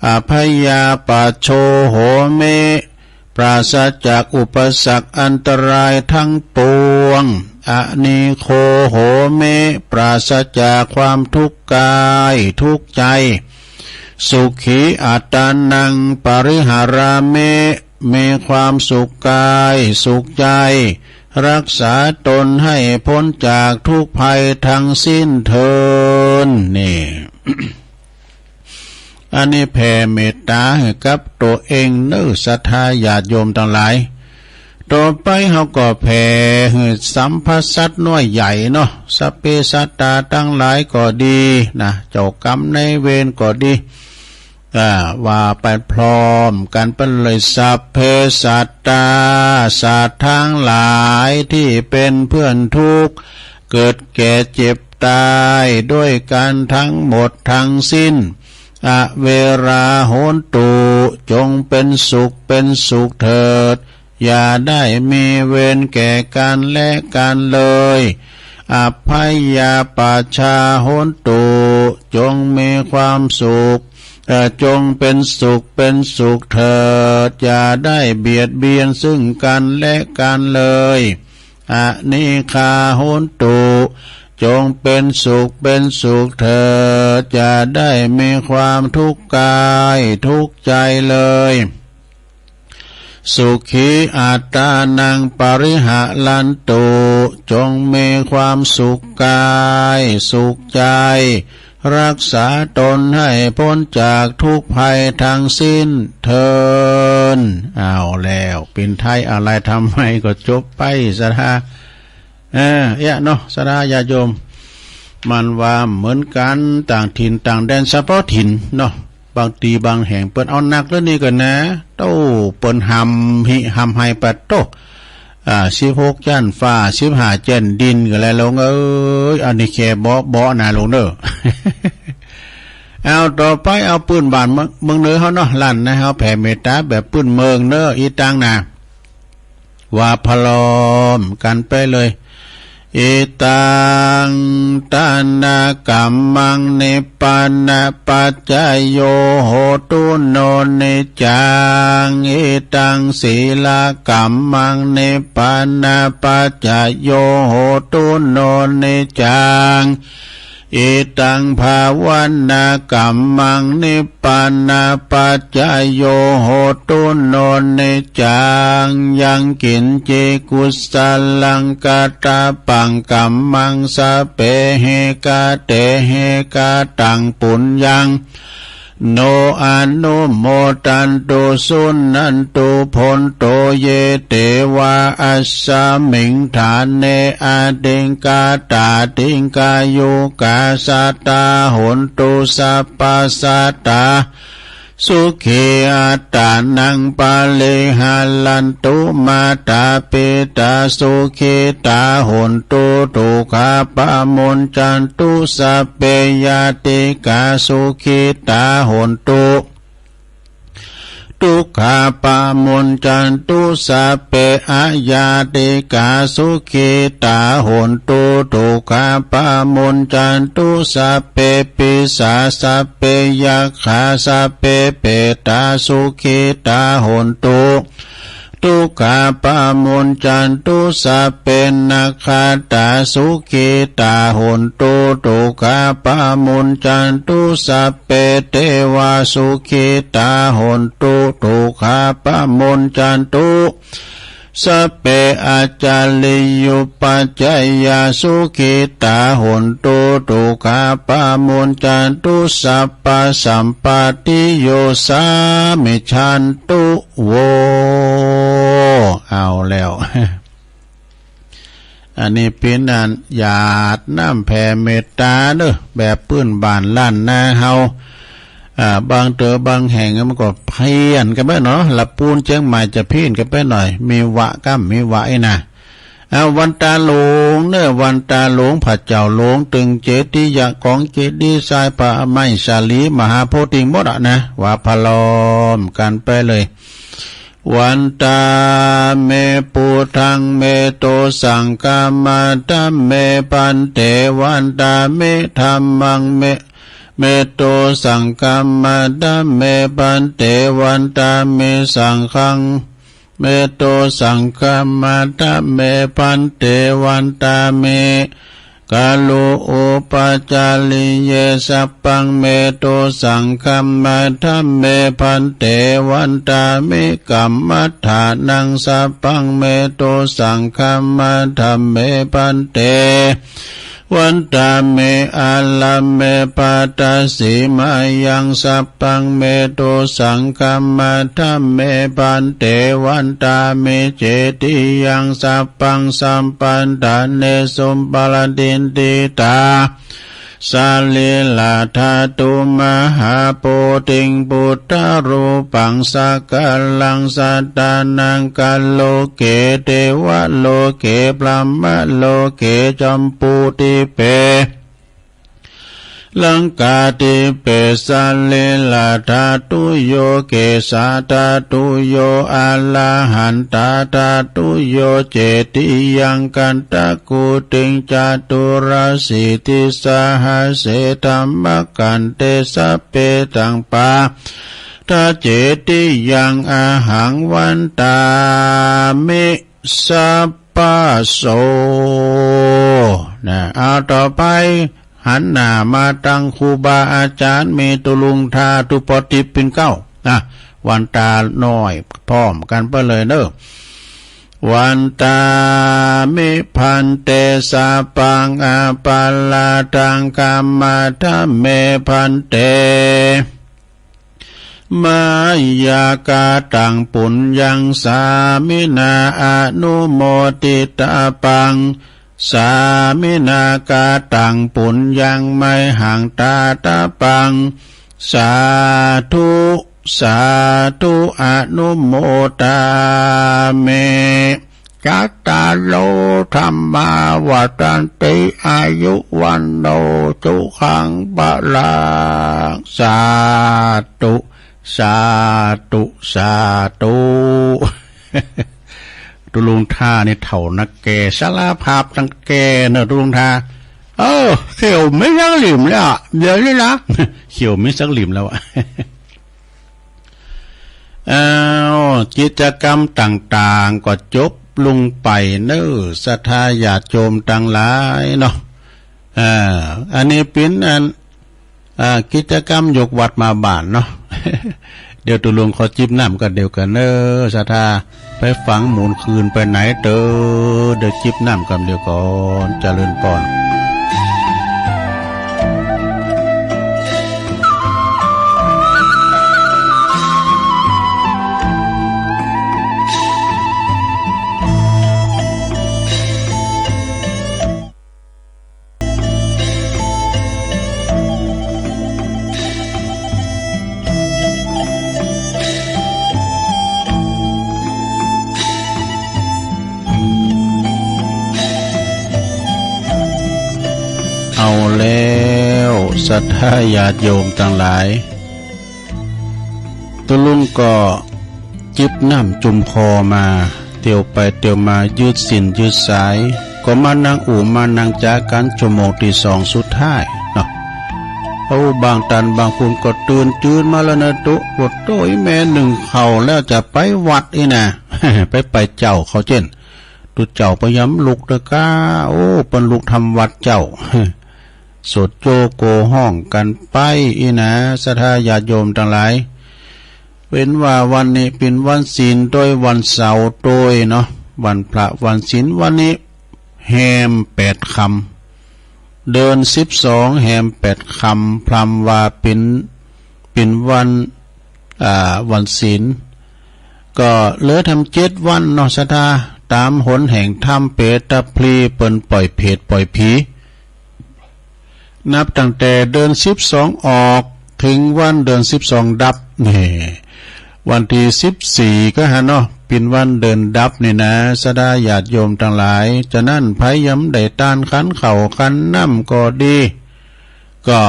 อภยาปัชโชโหมิปราศจากอุปสรรคอันตรายทั้งปวงอนิโคโหมิปราศจากความทุกข์กายทุกข์ใจสุขีอัตตานังปริหารามิมีความสุขกายสุขใจรักษาตนให้พ้นจากทุกภัยทั้งสิ้นเถิดนี่ อันนี้แผ่เมตตาให้กับตัวเองเนื้อศรัทธาญาติโยมทั้งหลายต่อไปเขาก็แผ่ให้สัมภสัตน้อยใหญ่เนาะสัพเพสัตตาทั้งหลายก็ดีนะเจ้ากรรมในเวรก็ดีว่าไปพร้อมกันไปเลยสัพเพสัตตาสัตว์ทั้งหลายที่เป็นเพื่อนทุกข์เกิดแก่เจ็บตายด้วยกันทั้งหมดทั้งสิ้นอเวราโหนตุจงเป็นสุขเถิดอย่าได้มีเวรแก่กันและกันเลยอภัยยาปัชชาโหนตุจงมีความสุขจงเป็นสุขเถิดอย่าได้เบียดเบียนซึ่งกันและกันเลยอนิคาโหนตุจงเป็นสุขเถิดอย่าได้มีความทุกข์กายทุกข์ใจเลยสุขีอัตตานังปริหะลันตุจงมีความสุขกายสุขใจรักษาตนให้พ้นจากทุกภัยทั้งสิ้นเถิดเอาแล้วเป็นไทยอะไรทำให้ก็จบไปสถาเนาะสถาญาโยมมันว่าเหมือนกันต่างถิ่นต่างแดนเฉพาะถิ่นเนาะบางทีบางแห่งเปิ้นเอาหนักแล้วนี่ก็นะโต้เปิ้นหำให้ปัดโต16จันฟ้า15จันดินก็แล้วลงอันนี้แค่บ่น่ะลงเด้อ เอาต่อไปเอาปืนบานเมืองเหนือเฮาเนาะลั่นนะเฮาแผ่เมตตาแบบปืนเมืองเด้ออีตังน่ะว่าพลอมกันไปเลยอิตังตานากัมมังนิปปานะปัจจโยโหตุโนนิจังอิตังศีลกัมมังนิปปานะปัจจโยโหตุโนนิจังอิตังภาวันนากัมมังนิปปานะปัจจโยโหตุโนนิจังยังกินเจกุสลังกตาปังกัมมังสะเปเหกาเตเหกาตังปุญญังโนอนุโมตันตุสุนันตุพลโตเยเตวะอัสสมิงฐานเนอาติงกาตาติงกายุกาสัตตาโหนตุสัพพสัตตาสุขีอัตตานังปาลิหาลันตุมาตาปิตาสุขีตาโหนตุทุกขาปะมุนจันตุสัพเพยติกาสุขีตาโหนตุทุกขาปะมุนจันตุสัพเพอะยาติกาสุขีตาโหนตุทุกขาปะมุนจันตุสัพเพปิสาสัพเพยัคขาสัพเพเปตาสุขีตาโหนตุทุกขาปะมุนจันตุสัพเพนัคขตาสุขีตาโหนตุทุกขาปะมุนจันตุสัพเพเทวาสุขีตาโหนตุทุกขาปะมุนจันตุสัพเพอาจาริยุปัจจยาสุขิตาโหนตุทุกขาปะมุนจันตุสัพพสัมปติโยสามิชันตุโวเอาแล้ว อันนี้เป็นอันหยาดน้ำแผ่เมตตาเด้อแบบปื้นบานลั่นนาเฮาบางบางแห่งมันก็เพี้ยนกันไปเนาะละปูนเชียงใหม่จะเพี้ยนกันไปหน่อยมีวะก้ำมีวะไอ้นะ วันตาหลงเนื้อวันตาหลงพระเจ้าหลงตึงเจติยะของเจดีย์ทรายปะไม้สาลีมหาโพธิหมดอะนะว่าพลอมกันไปเลยวันตาเมปุถังเมโตสังกามาตัมเมปันเตวันตาเมธัมมังเมโตสังกามาตัมเมปันเตวันตาเมสังฆังเมโตสังฆามาตัมเมปันเตวันตาเมกาโลโอปาจาลิเยสัพพังเมโตสังฆามาตัมเมปันเตวันตาเมกัมมัฏฐานังสัพพังเมโตสังฆามาตัมเมปันเตวันตาเมอาลัมเมปัตตสิมายังสัพพังเมโตสังฆามาตัมเมปันเตวันตาเมเจติยังสัพพังสัมปันธาเนสุมปลดินติตาสาลิลาธาตุมหาโพธิงพุทธรูปังสักกลังสัตตานังกัลโลเกเทวะโลเกพรหมโลเกจัมปูติเปลังกาติเปสัลลิลาธาตุโยเกสาธาตุโยอะระหันตาธาตุโยเจติยังกันตะกุติงจตุราสิติสหเสธัมมกันเตสะเปตังปาทาเจติยังอาหังวันตามิสัพพโสนะเอาต่อไปหันหน้ามาตั้งครูบาอาจารย์เมตุลุงทาตุปฏิปินเก้าวันตาน้อยพร้อมกันไปเลยเนอะวันตามิพันเตสาปังอาปาลาตังกัมมาทัมเมพันเตมายากาตังปุญญังสามินาอนุโมติตาปังสามินากาตังปุญญังไมหังตาตาปังสาธุสาธุอนุโมตาเมกัตตาโลธรรมาวัฏันติอายุวันโนสุขังปะลังสาธุสาธุสาธุตุลุงท่านี่เถ่านักแกสารภาพนักแกเนอะตุลุงท่าเขียวไม่สักหลิมแล้วเดี๋ยวนี้นะเขียวไม่สักหลิมแล้วกิจกรรมต่างๆก็จบลงไปเนอะศรัทธาญาติโยมต่างหลายเนาะอันนี้เป็นกิจกรรมยกวัดมาบ้านเนาะเดี๋ยวตุลุงขอจิบน้ำกันเดียวกันเนอะศรัทธาไปฝังหมุนคืนไปไหนเด้อเดี๋ยวจิบน้ำกันเดียวก่อนเจริญพรเอาแล้วศรัทธาญาติโยมทั้งหลายตุลุงก็จิบน้ำจุ่มคอมาเตียวไปเตียวมายืดสินยืดสายก็มานั่งมานั่งจากกันชั่วโมงที่2สุดท้ายเนาะบางตันบางคนก็ตื่นจืนมาแล้วนะตุปวดโต้ยแม่หนึ่งเข่าแล้วจะไปวัดอีนะ ไปเจ้าเขาเช่นตุเจ้าพยายามลุกตะก้าเป็นลุกทำวัดเจ้าสดโจโกห้องกันไปอีนะศรัทธาญาติโยมทั้งหลายเป็นว่าวันนี้เป็นวันศีลโดยวันเสาร์โดยเนาะวันพระวันศีลวันนี้แฮม8 ค่ำเดือน12แฮม8 ค่ำพรำว่าเป็นวันศีลก็เหลือทำ7 วันเนาะศรัทธาตามหนแห่งธรรมเปตพลีเปิ้นปล่อยเพศปล่อยผีนับตั้งแต่เดือน12ออกถึงวันเดือน12ดับนี่ วันที่14ก็ฮะเนาะเป็นวันเดินดับนี่นะสดาญาติโยมทั้งหลายจะนั่นไผย้ำได้ตานขันเข่าขันน้ำก็ดีก็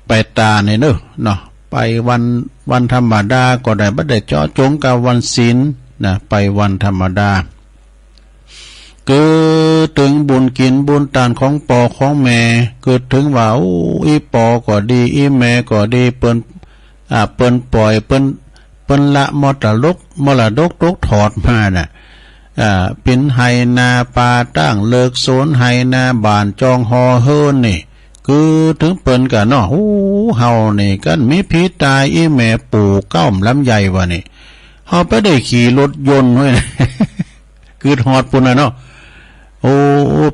ไปตาในเนาะไปวันธรรมดาก็ได้บ่ได้เจาะจงกับวันศีลนะไปวันธรรมดาเกิดถึงบุญกินบุญทานของปอของแม่เกิดถึงว่าอีปอก็ดีอีแม่ก็ดีเปิ้นปล่อยเปิ้นละมรดกตกถอดมาน่ะเป็นไห้นาป่าตั้งเลิกโซนไห้นาบ้านจองฮอเฮินนี่คือถึงเปิ้นกะเนาะเฮานี่กันมีพี่ตายอีแม่ปู่เก้าลำใหญ่วะนี่เฮาไปได้ขี่รถยนต์ไว้ คือฮอดปุ่นน่ะเนาะ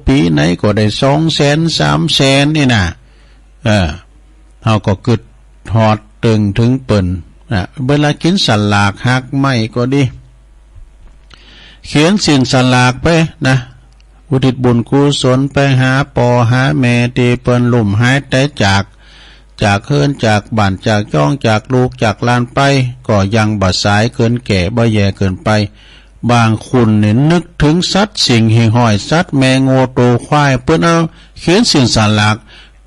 ปีไหนก็ได้200,000 300,000นี่น่ะเฮาก็กึดฮอดตึงถึงเปิ้นเวลากินสลากหักไม่ก็ดีเขียนสินสลากไปนะอุทิศบุญกุศลไปหาปอหาแม่ที่เปิ้นลุ่มหายแต่จากเฮินจากบ้านจากจ้องจากลูกจากลานไปก็ยังบ่สายเกินแก่บ่แย่เกินไปบางคุณเนี่ยนึกถึงสัตว์สิ่งหิ่งห้อยสัตว์แมงโง่โตควายเปิ้นเอาเขียนสินสลาก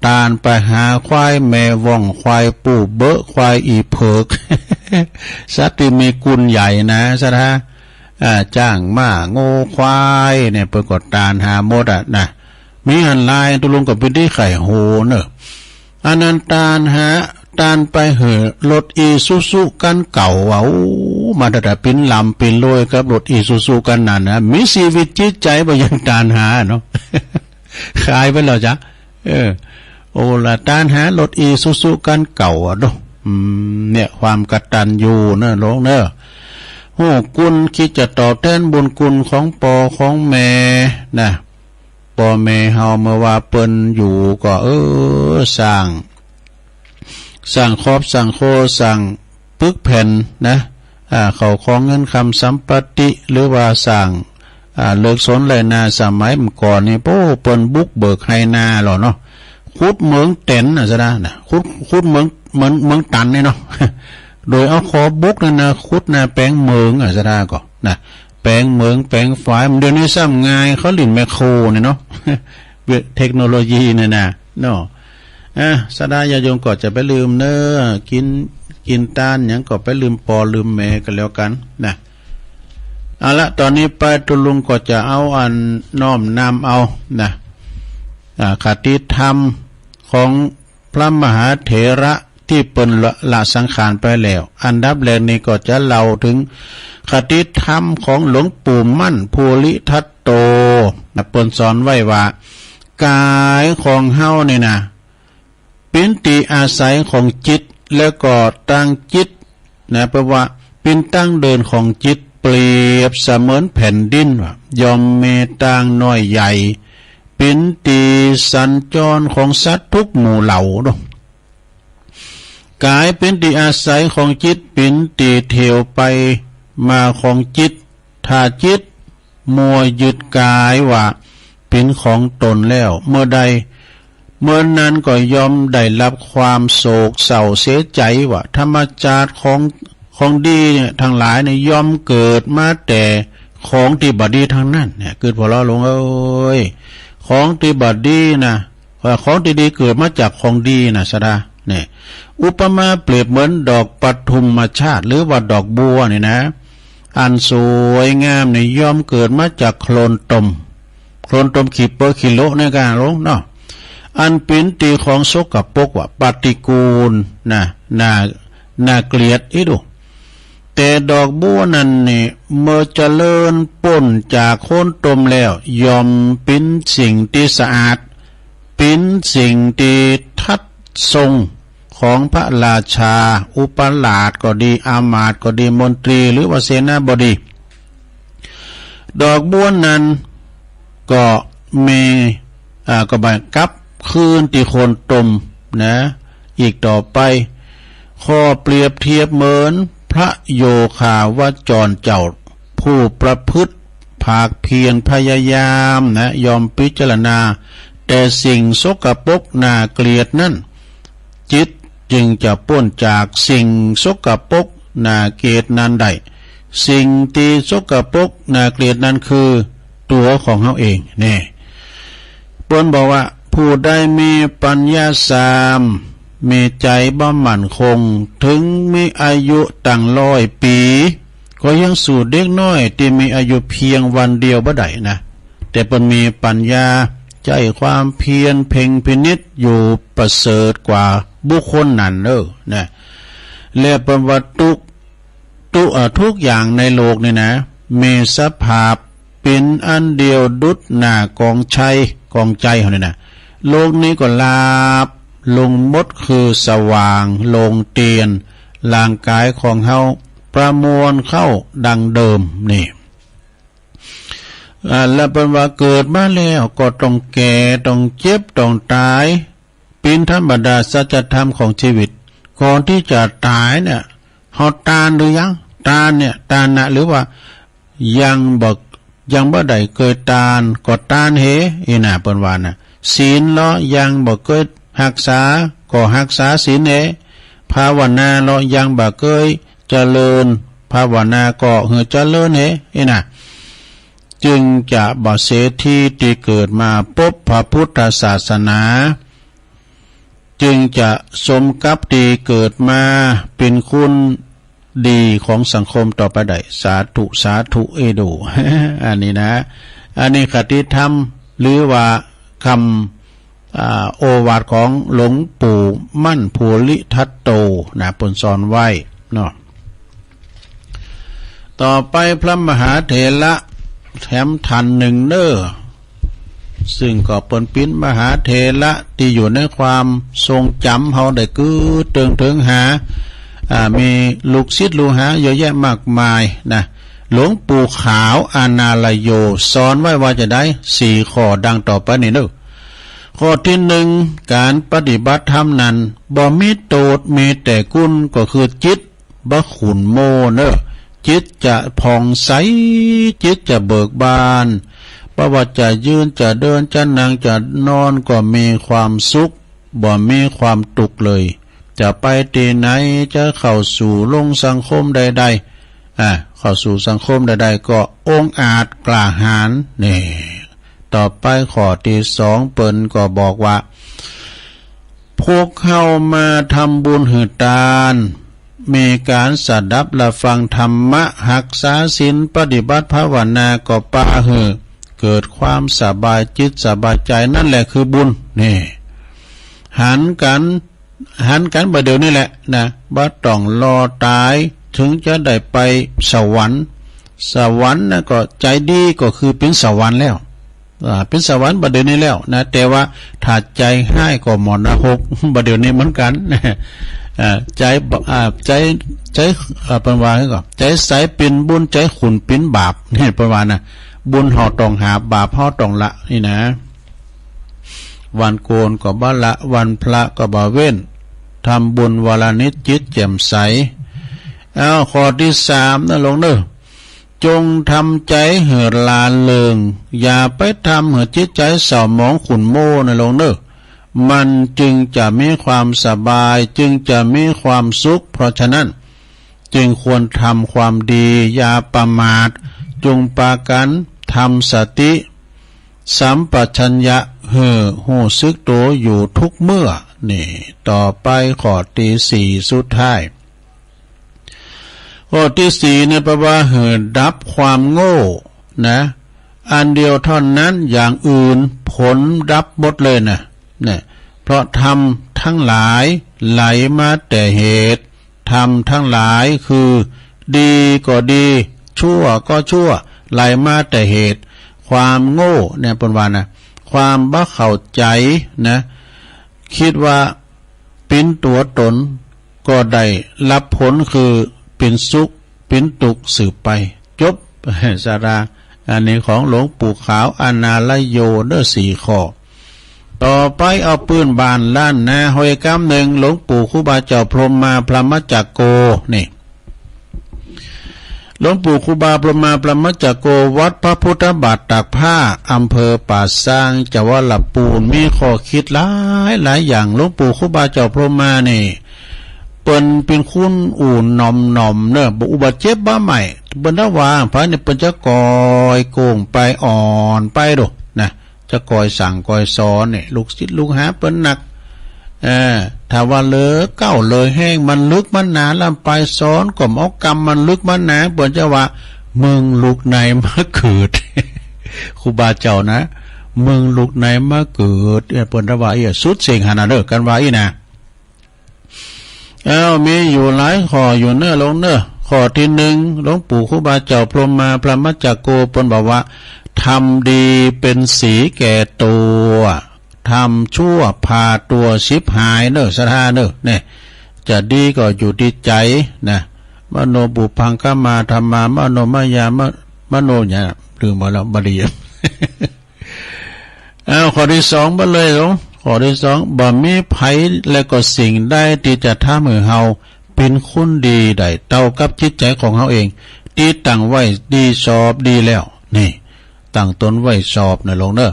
ตานไปหาควายแม่ว่องควายปู่เบอะควายอีเพิก สัตว์ที่มีกุลใหญ่นะซะนะจ้างม้าโง่ควายเนี่ยเปิดกดตานหาหมดนะมีหันลายตุลุงกับเป็นที่ไข่โหเนอะอันนั้นตานไปเหอะรถอีซูซุกันเก่ามาแต่ปินลำปินลอยกับรถอีซูซุกันนั่นนะมีชีวิตจิตใจบ่ยังตานหาเนาะ ขายไปแล้วจ้ะโอละตานหารถอีซูซุกันเก่าเนาะเนี่ยความกตัญญูเนอะลงเนอะโอ้กุลคิดจะตอบแทนบุญคุณของปอของแม่นะปอแม่เฮาเมื่อว่าเปิ้นอยู่ก็สร้างครอบสร้างโคสร้างปึกแผ่นนะเขาของเงินคำสัมปติหรือว่าสร้างเลิกสนไรนาสมัยก่อนนี่เปิ้นบุกเบิกไฮนาหรอเนาะขุดเหมืองเต็นซะนะขุดเหมืองตันนี่เนาะ โดยเอาคอบุกนั่นนะขุดนะแปลงเมืองซะได้ก็นะแปลงเมืองแปลงฝายเดี๋ยวนี้ซ้ำง่ายเขาลิ่นแมคโครเนี่ยเนาะ เทคโนโลยีเนี่ยนะเนาะสดาญาโยมก็จะไปลืมเนอกินต้านอย่างก็ไปลืมปอลืมแม่กันแล้วกันนะเอาละตอนนี้ไปตุลุงก็จะเอาอันน้อมนำเอานะคติธรรมของพระมหาเถระที่เปิ้นละสังขารไปแล้วอันดับแรกนี้ก็จะเล่าถึงคติธรรมของหลวงปู่มั่นภูริทัตโตนะเปิ้นสอนไว้ว่ากายของเฮานี่นะเป็นที่อาศัยของจิตแล้วก็ตั้งจิตนะแปลว่าเป็นตั้งเดินของจิตเปรียบเสมือนแผ่นดินว่ายอมเมตางน้อยใหญ่เป็นตีสัญจรของสัตว์ทุกหมู่เหล่าดอกกายเป็นตีอาศัยของจิตเป็นตีเที่ยวไปมาของจิตถ้าจิตมัวยึดกายว่าเป็นของตนแล้วเมื่อนั้นก็ยอมได้รับความโศกเศร้าเสียใจว่าธรรมชาติของดีเนี่ยทั้งหลายเนี่ยยอมเกิดมาแต่ของที่บดีทั้งนั้นเนี่ยเกิดพอเราลงของที่บดีนะของที่ดีเกิดมาจากของดีนะสดาเนี่ยอุปมาเปรียบเหมือนดอกปทุมชาติหรือว่าดอกบัวเนี่ยนะอันสวยงามเนี่ยยอมเกิดมาจากโคลนตมขีดเปอร์กิโลในการลงเนาะอันเป็นตีของสกปรกว่าปฏิกูลน่าเกลียดอีดูแต่ดอกบัวนั้นนี่เมื่อเจริญป่นจากโคนตมแล้วยอมเป็นสิ่งที่สะอาดเป็นสิ่งที่ทัดทรงของพระราชาอุปราชก็ดีอามาตย์ก็ดีมนตรีหรือว่าเสนาบดีดอกบัวนั้นก็มีก็บังคับคืนที่โคนตมนะอีกต่อไปข้อเปรียบเทียบเหมือนพระโยคาวจรเจ้าผู้ประพฤติภาคเพียรพยายามนะยอมพิจารณาแต่สิ่งสกปรกน่าเกลียดนั้นจิตจึงจะพ้นจากสิ่งสกปรก น่าเกลียดนั้นได้สิ่งที่สกปรกน่าเกลียดนั้นคือตัวของเขาเองแน่เปิ้นบอกว่าผู้ใดมีปัญญาสามมีใจบ่มั่นคงถึงมีอายุตั้ง100 ปีก็ยังสู่เด็กน้อยที่มีอายุเพียงวันเดียวบ่ได้นะแต่เปิ้นมีปัญญาใจความเพียรเพ่งพินิจอยู่ประเสริฐกว่าบุคคลนั้นนะและเปิ้นว่าทุกอย่างในโลกนี่นะมีสภาพเป็นอันเดียวดุจหน้ากองใจเฮานี่นะโลกนี้ก็ลาบลงมดคือสว่างลงเตียนร่างกายของเฮาประมวลเข้าดังเดิมนี่แล้วเป็นว่าเกิดมาแล้วก็ต้องแก่ต้องเจ็บต้องตายเป็นธรรมดาสัจธรรมของชีวิตก่อนที่จะตายเนี่ยเฮาตานหรือยังตานเนี่ยตานนะหรือว่ายังบ่ได้เคยตานก็ตานเหอีน่ะเปิ้นว่าน่ะศีลเลาะยังบ่เคยรักษาก็รักษาศีลเหภาวนาเลาะยังบ่เคยเจริญภาวนาก็เจริญเหอีน่ะจึงจะบ่เสียที่ที่เกิดมาพบพระพุทธศาสนาจึงจะสมกับที่เกิดมาเป็นคุณดีของสังคมต่อไปได้สาธุเอโด อันนี้นะอันนี้คติธรรมหรือว่าคำโอวาทของหลวงปู่มั่นภูริทัตโตนะเพิ่นสอนไว้เนาะต่อไปพระมหาเถระแถมทันหนึ่งซึ่งก็เป็นมหาเถระที่อยู่ในความทรงจำเฮาได้คือถึงหามีลูกศิษย์ลูกหาเยอะแยะมากมายนะหลวงปู่ขาวอานาลโยสอนไว้ว่าจะได้4 ข้อดังต่อไปนี่ข้อที่1การปฏิบัติธรรมนั้นบ่มีโตดมีแต่กุลก็คือจิตบ่ขุ่นโมจิตจะผ่องใสจิตจะเบิกบานบ่ว่าจะยืนจะเดินจะนั่งจะนอนก็มีความสุขบ่มีความทุกข์เลยจะไปที่ไหนจะเข้าสู่ลงสังคมใดๆเข้าสู่สังคมใดๆก็องอาจกล้าหาญนี่ต่อไปข้อที่2เปิ้นก็บอกว่าพวกเข้ามาทำบุญหือทานมีการสดับและฟังธรรมะรักษาศีลปฏิบัติภาวนาก็ปาเกิดความสบายจิตสบายใจนั่นแหละคือบุญนี่หันกันบ่เดี๋ยวนี้แหละนะบ่ต้องรอตายถึงจะได้ไปสวรรค์นะก็ใจดีก็คือเป็นสวรรค์แล้วเป็นสวรรค์บ่เดี๋ยวนี้แล้วนะแต่ว่าถ้าใจให้ก็มรณภพบ่เดี๋ยวนี้เหมือนกันใจเป็นว่าก็ใจใสเป็นบุญใจขุ่นเป็นบาปนี่ประมาณน่ะบุญเฮาต้องหาบาปเฮาต้องละนี่นะวันโกนก็บ่ละวันพระก็บ่เว้นทำบุญวันละนิดจิตแจ่มใสข้อที่3นะลงจงทำใจเหือลาเริงอย่าไปทำให้จิตใจเศร้าหมองขุ่นโม่นะลงมันจึงจะมีความสบายจึงจะมีความสุขเพราะฉะนั้นจึงควรทำความดีอย่าประมาทจงปากันทำสติสัมปชัญญะหูซึกโตอยู่ทุกเมื่อนี่ต่อไปข้อที่4สุดท้ายข้อที่4เนี่ยแปลว่าดับความโง่นะอันเดียวเท่านั้นอย่างอื่นผลดับหมดเลยนะเนี่ยเพราะธรรมทั้งหลายไหลมาแต่เหตุธรรมทั้งหลายคือดีก็ดีชั่วก็ชั่วไหลมาแต่เหตุความโง่เนี่ยเป็นว่านะความบ้าเข้าใจนะคิดว่าเป็นตัวตนก็ได้รับผลคือเป็นสุขเป็นทุกข์สืบไปจบสาระอันนี้ของหลวงปู่ขาวอานาลโย4 ข้อต่อไปเอาปืนบานล้านนาหอยกำ1หลวงปู่ครูบาเจ้าพรหมมาพรหมจักโกนี่หลวงปู่ครูบาพรหมมาพรหมจักโกวัดพระพุทธบาทตากผ้าอำเภอป่าซางจังหวัดลำพูนมีข้อคิดหลายอย่างหลวงปู่ครูบาเจ้าพรหมมานี่ ปิ้นเป็นคุณอู่หน่อมเนอะบ่อุบัติเจ็บบ้าใหม่เปิ้นถ้าว่าพระเนี่ยเปิ้นจะกอยโกงไปอ่อนไปโดนะจะกอยสั่งกอยสอนเนี่ยลูกศิษย์ลูกหาเปิ้นหนักถ้าว่าเลอเก้าเลยแห้งมันลึกมันหนาลำไปสอนก็เอากรรมมันลึกมันหนาเปิ้นจะว่ามึงลูกไหนมาเกิด ครูบาเจ้านะมึงลูกไหนมาเกิดเปิ้นว่าสุดเสียงหานาเด้อกันว่าอีนะมีอยู่หลายข้ออยู่เน้อลงเน้อข้อที่หนึ่งหลวงปู่ครูบาเจ้าพรหมมาพระมัจจโกเปิ้นบอกว่าทำดีเป็นสีแก่ตัวทำชั่วพาตัวชิบหายเน้อสถาเน้อเนี่ยจะดีก็อยู่ที่ใจนะมโนบุพังคมาธรรมามโนมายามโนเนี่ยลืมหมดแล้วบดี ข้อที่สองบ่เลยหลวงข้อที่สองบ่มีภัยและก็สิ่งใดที่จะทำให้เฮาเป็นคนดีได้เท่ากับจิตใจของเฮาเองที่ตั้งไว้ดีชอบดีแล้วนี่ตั้งตนไว้ชอบนะหลวงเด้อ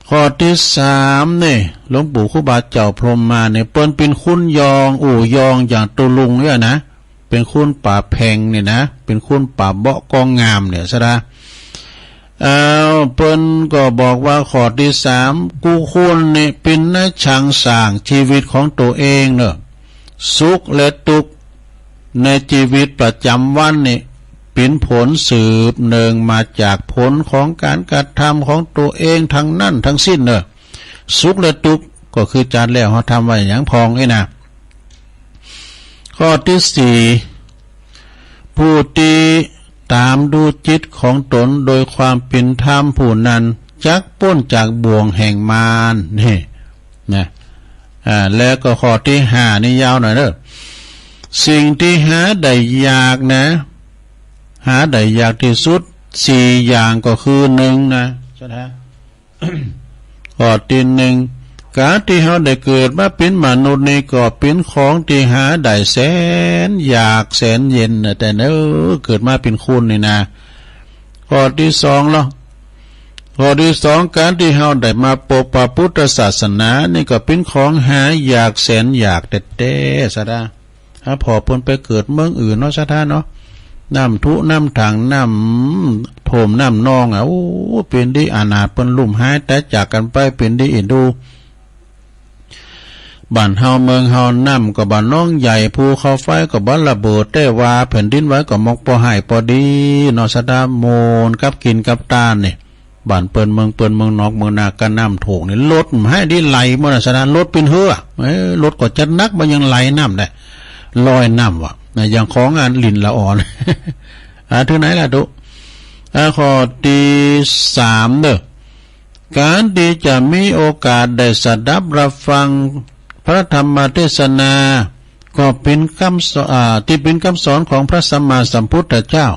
ข้อที่สามนี่หลวงปู่ครูบาเจ้าพรหมมาเนี่ยเปิ้นเป็นคุณยองยองอย่างตุลุงเนี่ยนะเป็นคุณป่าแพงเนี่ยนะเป็นคุณป่าเบาะกองงามเนี่ยซะนะเปิ้นก็บอกว่าข้อที่สามกูคุณนี่เป็นนักช่างสร้างชีวิตของตัวเองเนอะสุขและทุกข์ในชีวิตประจำวันนี่เป็นผลสืบเนื่องมาจากผลของการกระทำของตัวเองทั้งนั้นทั้งสิ้นเนอะสุขและทุกข์ก็คือจานแล้วเขาทำไว้อย่างพองไอ้นะข้อที่สี่ผู้ที่ตามดูจิตของตนโดยความเป็นธรรมผู้นั้นจักพ้นจากบ่วงแห่งมารนี่นะแล้วก็ข้อที่ห้านี่ยาวหน่อยเด้อสิ่งที่หาได้ยากนะหาได้ยากที่สุดสี่อย่างก็คือหนึ่งนะใช่ไหม ข้อที่หนึ่งการที่เขาได้เกิดมาเป็นมนุษย์นี่ก็เป็นของที่หาได้แสนอยากแสนเย็นนะแต่เนอะเกิดมาเป็นคุณนี่นะข้อที่สองแล้วข้อที่สองการที่เขาได้มาปกพระพุทธศาสนานี่ก็เป็นของหาอยากแสนอยากแต่ซะนะถ้าพอเพิ่นไปเกิดเมืองอื่นเนาะซะท่านเนาะน้ำทุน้ำถังน้ำโถมน้ำนองโอ้เป็นดีอานาถเปิ้นลุ่มหายแต่จากกันไปเป็นดีอินดูบ้านเฮาเมืองเฮาน้ำก็บ้านน้องใหญ่ภูเขาไฟก็บ้านระเบิดแต่ว่าแผ่นดินไหวก็มกพอหายพอดีนอสดาโมนกับกินกับตาลเนี่ยบ้านเปิ้นเมืองนอกเมืองนากันน้ำโถงนี่รถให้ได้ไหลมนสดารถเป็นเหือรถก็จัดนักมันยังไหลน้ำได้ลอยน้ำว่ะอย่างของงานลินละอ่อนถึงไหนล่ะดุข้อที่สามเด้อการที่จะมีโอกาสได้สดับรับฟังพระธรรมเทศนาก็เป็นคำสอนที่เป็นคำสอนของพระสัมมาสัมพุทธเจ้า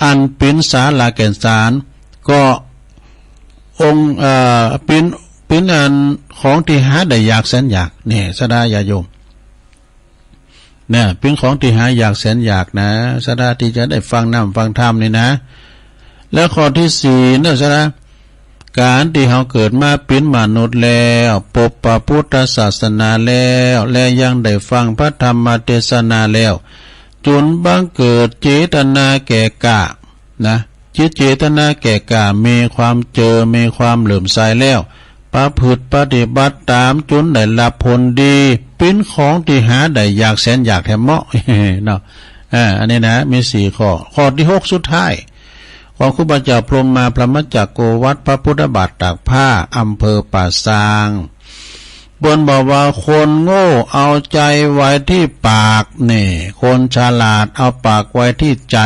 อันเป็นสาระแก่นสารก็องค์เป็นอันของที่หาได้อยากแสนอยากเนี่ยสดาญาโยมเนี่ยเป็นของที่หาอยากแสนอยากนะสดาที่จะได้ฟังนำฟังธรรมนี่นะแล้วข้อที่สี่เนี่ยสดาการที่เราเกิดมาเป็นมนุษย์แล้วพบพระพุทธศาสนาแล้วและยังได้ฟังพระธรรมเทศนาแล้วจนบังเกิดเจตนาแก่กล้านะเจตนาแก่กล้ามีความมีความเหลื่อมใสแล้วประพฤติปฏิบัติตามจนได้รับผลดีเป็นของที่หาได้อยากแสนอยากแถมเหมาะ เนาะอันนี้นะมีสี่ข้อที่หกสุดท้ายของครูบาเจ้าพรหมมาพระมัจจโกวัดพระพุทธบาทตากผ้าอำเภอป่าซางบนบอกว่าคนโง่เอาใจไว้ที่ปากนี่คนฉลาดเอาปากไว้ที่ใจ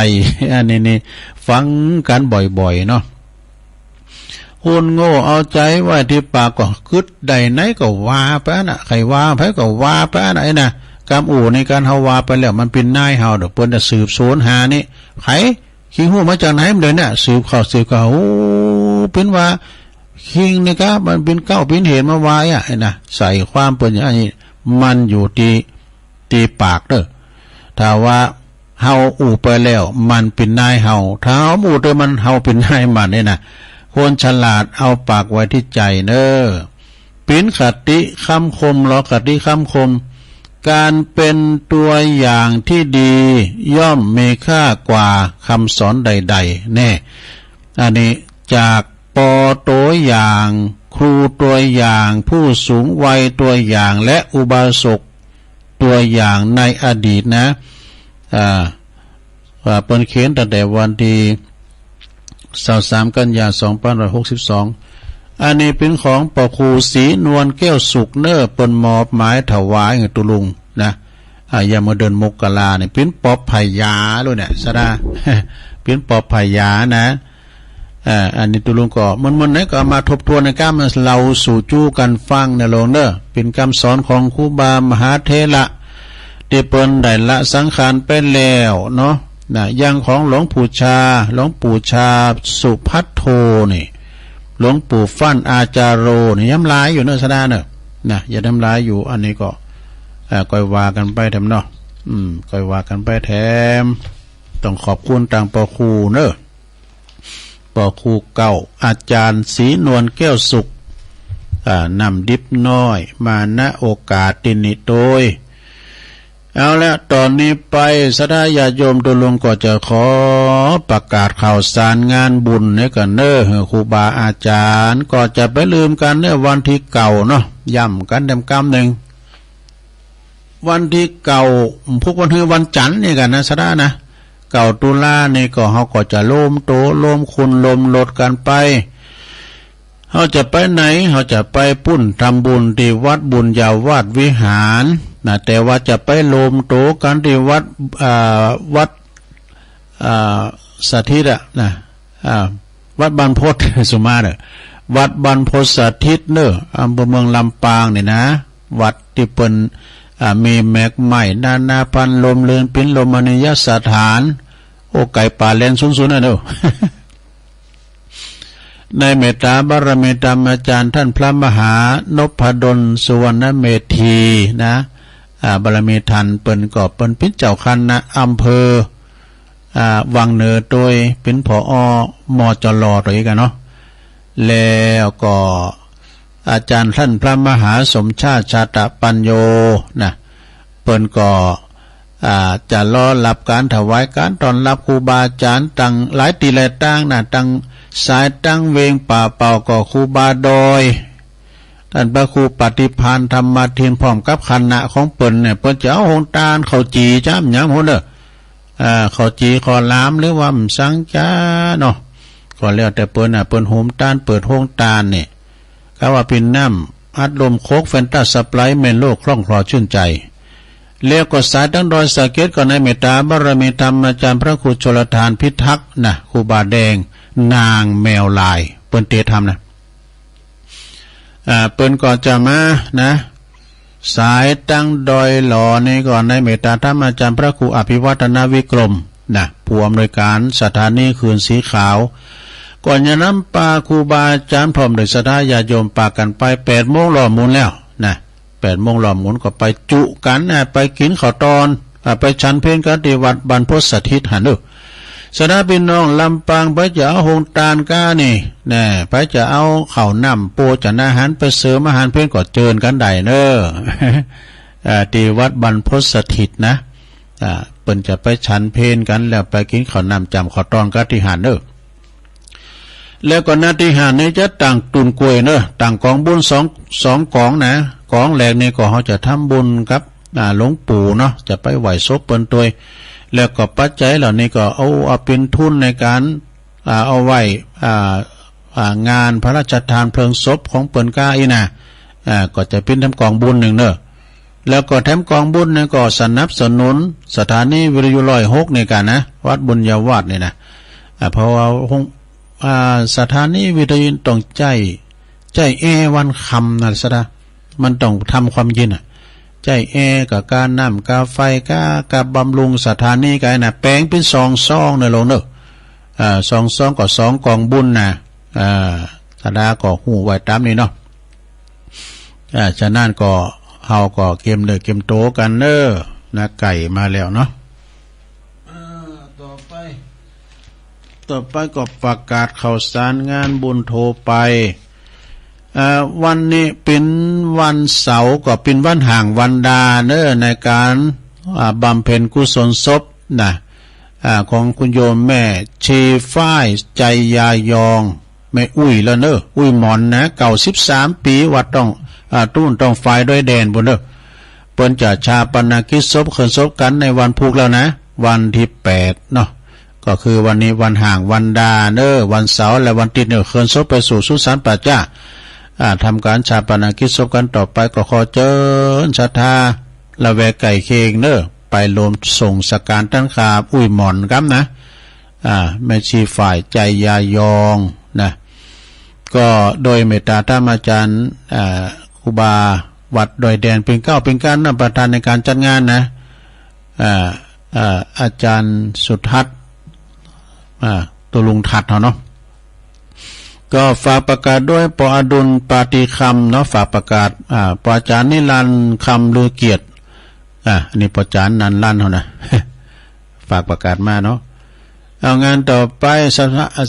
อันนี้ฟังกันบ่อยๆเนาะคนโง่เอาใจไว้ที่ปากก็คิดใดไหนก็ว่าไปนะใครว่าไปก็ว่าไปนะไอ้นะกำอู่ในการเฮาว่าไปแล้วมันเป็นนายเฮาเดี๋ยวเปิ้นจะสืบสวนหานี่ไผคิงหูมาจากไหนมันเลยเนี่ยสืบข่าวโอ้เป็นว่าคิงนี่ครับมันเป็นเก้าเป็นเหตุมาไว้อะไอ้นะใส่ความเปิ้นอย่างนี้มันอยู่ที่ปากเด้อถ้าว่าเฮาอู่ไปแล้วมันเป็นนายเฮาถ้าเฮาอู่เด้อมันเฮาเป็นนายมันเนี่ยนะคนฉลาดเอาปากไว้ที่ใจเนอเป็นคติคำคมหรอคติคำคม การเป็นตัวอย่างที่ดีย่อมมีค่ากว่าคำสอนใดๆแน่อันนี้จากปอตัวอย่างครูตัวอย่างผู้สูงวัยตัวอย่างและอุบาสกตัวอย่างในอดีตนะเปิ้นเขียนตั้งแต่วันที่23 กันยายน 2562อันนี้เป็นของปอครูศรีนวลแก้วสุขเนอเปิ้นมอบหมายถวายให้ตุลุงนะยามเดือนมกราเนี่ยเป็นปอบไผ่ยาด้วยเนี่ยซะดา เป็นปอบไผ่ยานะอันนี้ตุลุงก็มันๆนี่ก็มาทบทวนในการเราสู่จู้กันฟังในโลงเนอเป็นคำสอนของครูบามหาเถระที่เปิ้นได้ละสังขารไปแล้วเนาะอย่างของหลวงปู่ชาสุพัทโทนี่หลวงปู่ฟั่นอาจารโรนี่ย้ำลายอยู่เนอะสดาเนอะอย่าย้ำลายอยู่อันนี้ก็ก้อยว่ากันไปแถมเนาะก้อยว่ากันไปแถมต้องขอบคุณต่างปอครูเนอะปอครูเก่าอาจารย์ศรีนวลแก้วสุขนำดิบน้อยมาณโอกาสตินิโดยเอาละตอนนี้ไปสดาญาโยมตุลุงก็จะขอประกาศข่าวสารงานบุญเนี่ยกันเนอครูบาอาจารย์ก็จะไปลืมกันเนี่ยวันที่เก่าเนาะย่ำกันเต็มกำหนึ่งวันที่เก่าพวกวันคือวันจันทร์นี่กันนะสดานะเก่าตุลานี่ก็เขาก็จะโลมโตโลมคุณลมลดกันไปเขาจะไปไหนเขาจะไปปุ้นทำบุญที่วัดบุญญาวาสวิหารแต่ว่าจะไปโลมโตกันที่วัดสถิตนะวัดบรรพตสุมาเนวัดบรรพตสถิตเนอำเภอเมืองลำปางนี่นะวัดที่เป็นมีแมกใหม่นานาพันลมเลือนปิ้นลมณียสถานโอ้ไก่ป่าแลนสูงๆนะเนอะในเมตตาบารมีธรรมอาจารย์ท่านพระมหานพดลสุวรรณเมธีนะบารมีทันเปิ้นก็เปิ้นเป็นเจ้าคณะอำเภอวังเนอโดยเป็นผอ.มจล.ตัวนี้กันเนาะแล้วก็อาจารย์ท่านพระมหาสมชาติชาตปัญโยนะเปิ้นก็จะรอรับการถวายการตอนรับครูบาอาจารย์ตั้งหลายตีหลายตั้งนะตั้งสายตั้งเวงป่าเป่าก็ครูบาดอยท่านพระครูปฏิภาณธรรมทินพร้อมกับคณะของเปิ้นเนี่ยเปิ้นจะเอาหงตาลเขาจีจ้ำหยังพุ่นเด้อเขาจีขอลามหรือว่าสังจ้าเนาะก็แล้วแต่เปิ้นเปิ้นโหมตาลเปิดหงตาลนี่ก็ว่าเป็นน้ำอัดลมโคกแฟนตาสไปร์เมนโลกคล่องคลอชื่นใจเรียกก็สายตั้งดอยสะเก็ดก็ในเมตตาบารมีธรรมอาจารย์พระครูชลทานพิทักษ์นะครูบาแดงนางแมวลายเปิ้นเตทำนะเปิ้นก็จะมานะสายตั้งดอยหล่อนี่ก่อนในเมตตาธรรมอาจารย์พระครูอภิวัฒนวิกรมนะผู้อำนวยการสถานีคืนสีขาวก่อนจะนำปาครูบาอาจารย์พร้อมโดยสถาญาโยมปากันไป8 โมงหล่อมูลแล้วนะ8 โมงหล่อมูลก็ไปจุกันไปกินข้าวตอนไปฉันเพลงกันที่วัดบรรพตสถิตหันดูสถาพี่น้องลำปางไปจะเอาหงตาลก้านี่แน่ไปจะเอาข้าวน้ำโปจะอาหารไปเสริมอาหารเพื่อนก็เจิญกันได้เนอที่วัดบรรพตสถิตนะเปิ้นจะไปฉันเพลกันแล้วไปกินข้าวน้ำจำข้าวตอนกันที่หันเนอแล้วก็นาทีหานี้จะต่างตุนกล้วยเนอะต่างกองบุญสองกองนะกองแรกนี่ก็เขาจะทำบุญกับหลวงปู่เนาะจะไปไหวศพเปิ้นตัวแล้วก็ปัจจัยเหล่านี้ก็เอาเป็นทุนในการเอาไว้งานพระราชทานเพลิงศพของเปิ้นก้าอีนะก็จะเป็นทำกองบุญหนึ่งเนอะแล้วก็แถมกองบุญเนี่ยก็สนับสนุนสถานีวิทยุ106ในการนะวัดบุญญาวาสเนี่ยนะเพราะว่าสถานีวิทยุต้องใจวันคำนะสดามันต้องทำความเย็นใจกับการน้ำกาไฟกับบำรุงสถานีกันนะแปลงเป็นซองในลงเนอะซองก็2 กองบุญนะสดาก็หูไว้ตามนี้เนาะฉะนั้นก็เฮาก็เกมเกมโตกันเนอะนะไก่มาแล้วเนาะต่อไปก็ประกาศข่าวสารงานบุญโทรไป วันนี้เป็นวันเสาร์ก็เป็นวันห่างวันดาเนอในการบำเพ็ญกุศลศพนะของคุณโยมแม่ชีฝ้ายใจยายองแม่อุ้ยแล้วเนออุ้ยหมอนนะเก่า13 ปีวัดต้องตุ้นต้องไฟด้วยแดนบนเนอเปิ้นจะชาปนกิจศพเขินศพกันในวันพุธแล้วนะวันที่8เนาะก็คือวันนี้วันห่างวันดาเนอวันเสาร์และวันอาทิตย์เนอเขินศพไปสู่สุสานป่าจ้าทำการชาปนกิจศพกันต่อไปก็ขอเจริญศรัทธาละแวกไก่เคงเนอไปรวมส่งสการตั้งคาอุ้ยหมอนครับนะแม่ชีฝ่ายใจยายองนะก็โดยเมตตาธรรมอาจารย์ครูบาวัดดอยแดนเป็นเก้าเป็นการนำประธานในการจัดงานนะอาจารย์สุทัศน์ตัวลุงทัดเนาะก็ฝากประกาศด้วยปอดุลปาฏิคำเนาะฝากประกาศปอาจารย์นิรันดร์คำลือเกียรติอันนี้ปอาจารย์นันลั่นเขานะ ฝากประกาศมาเนาะเอางานต่อไป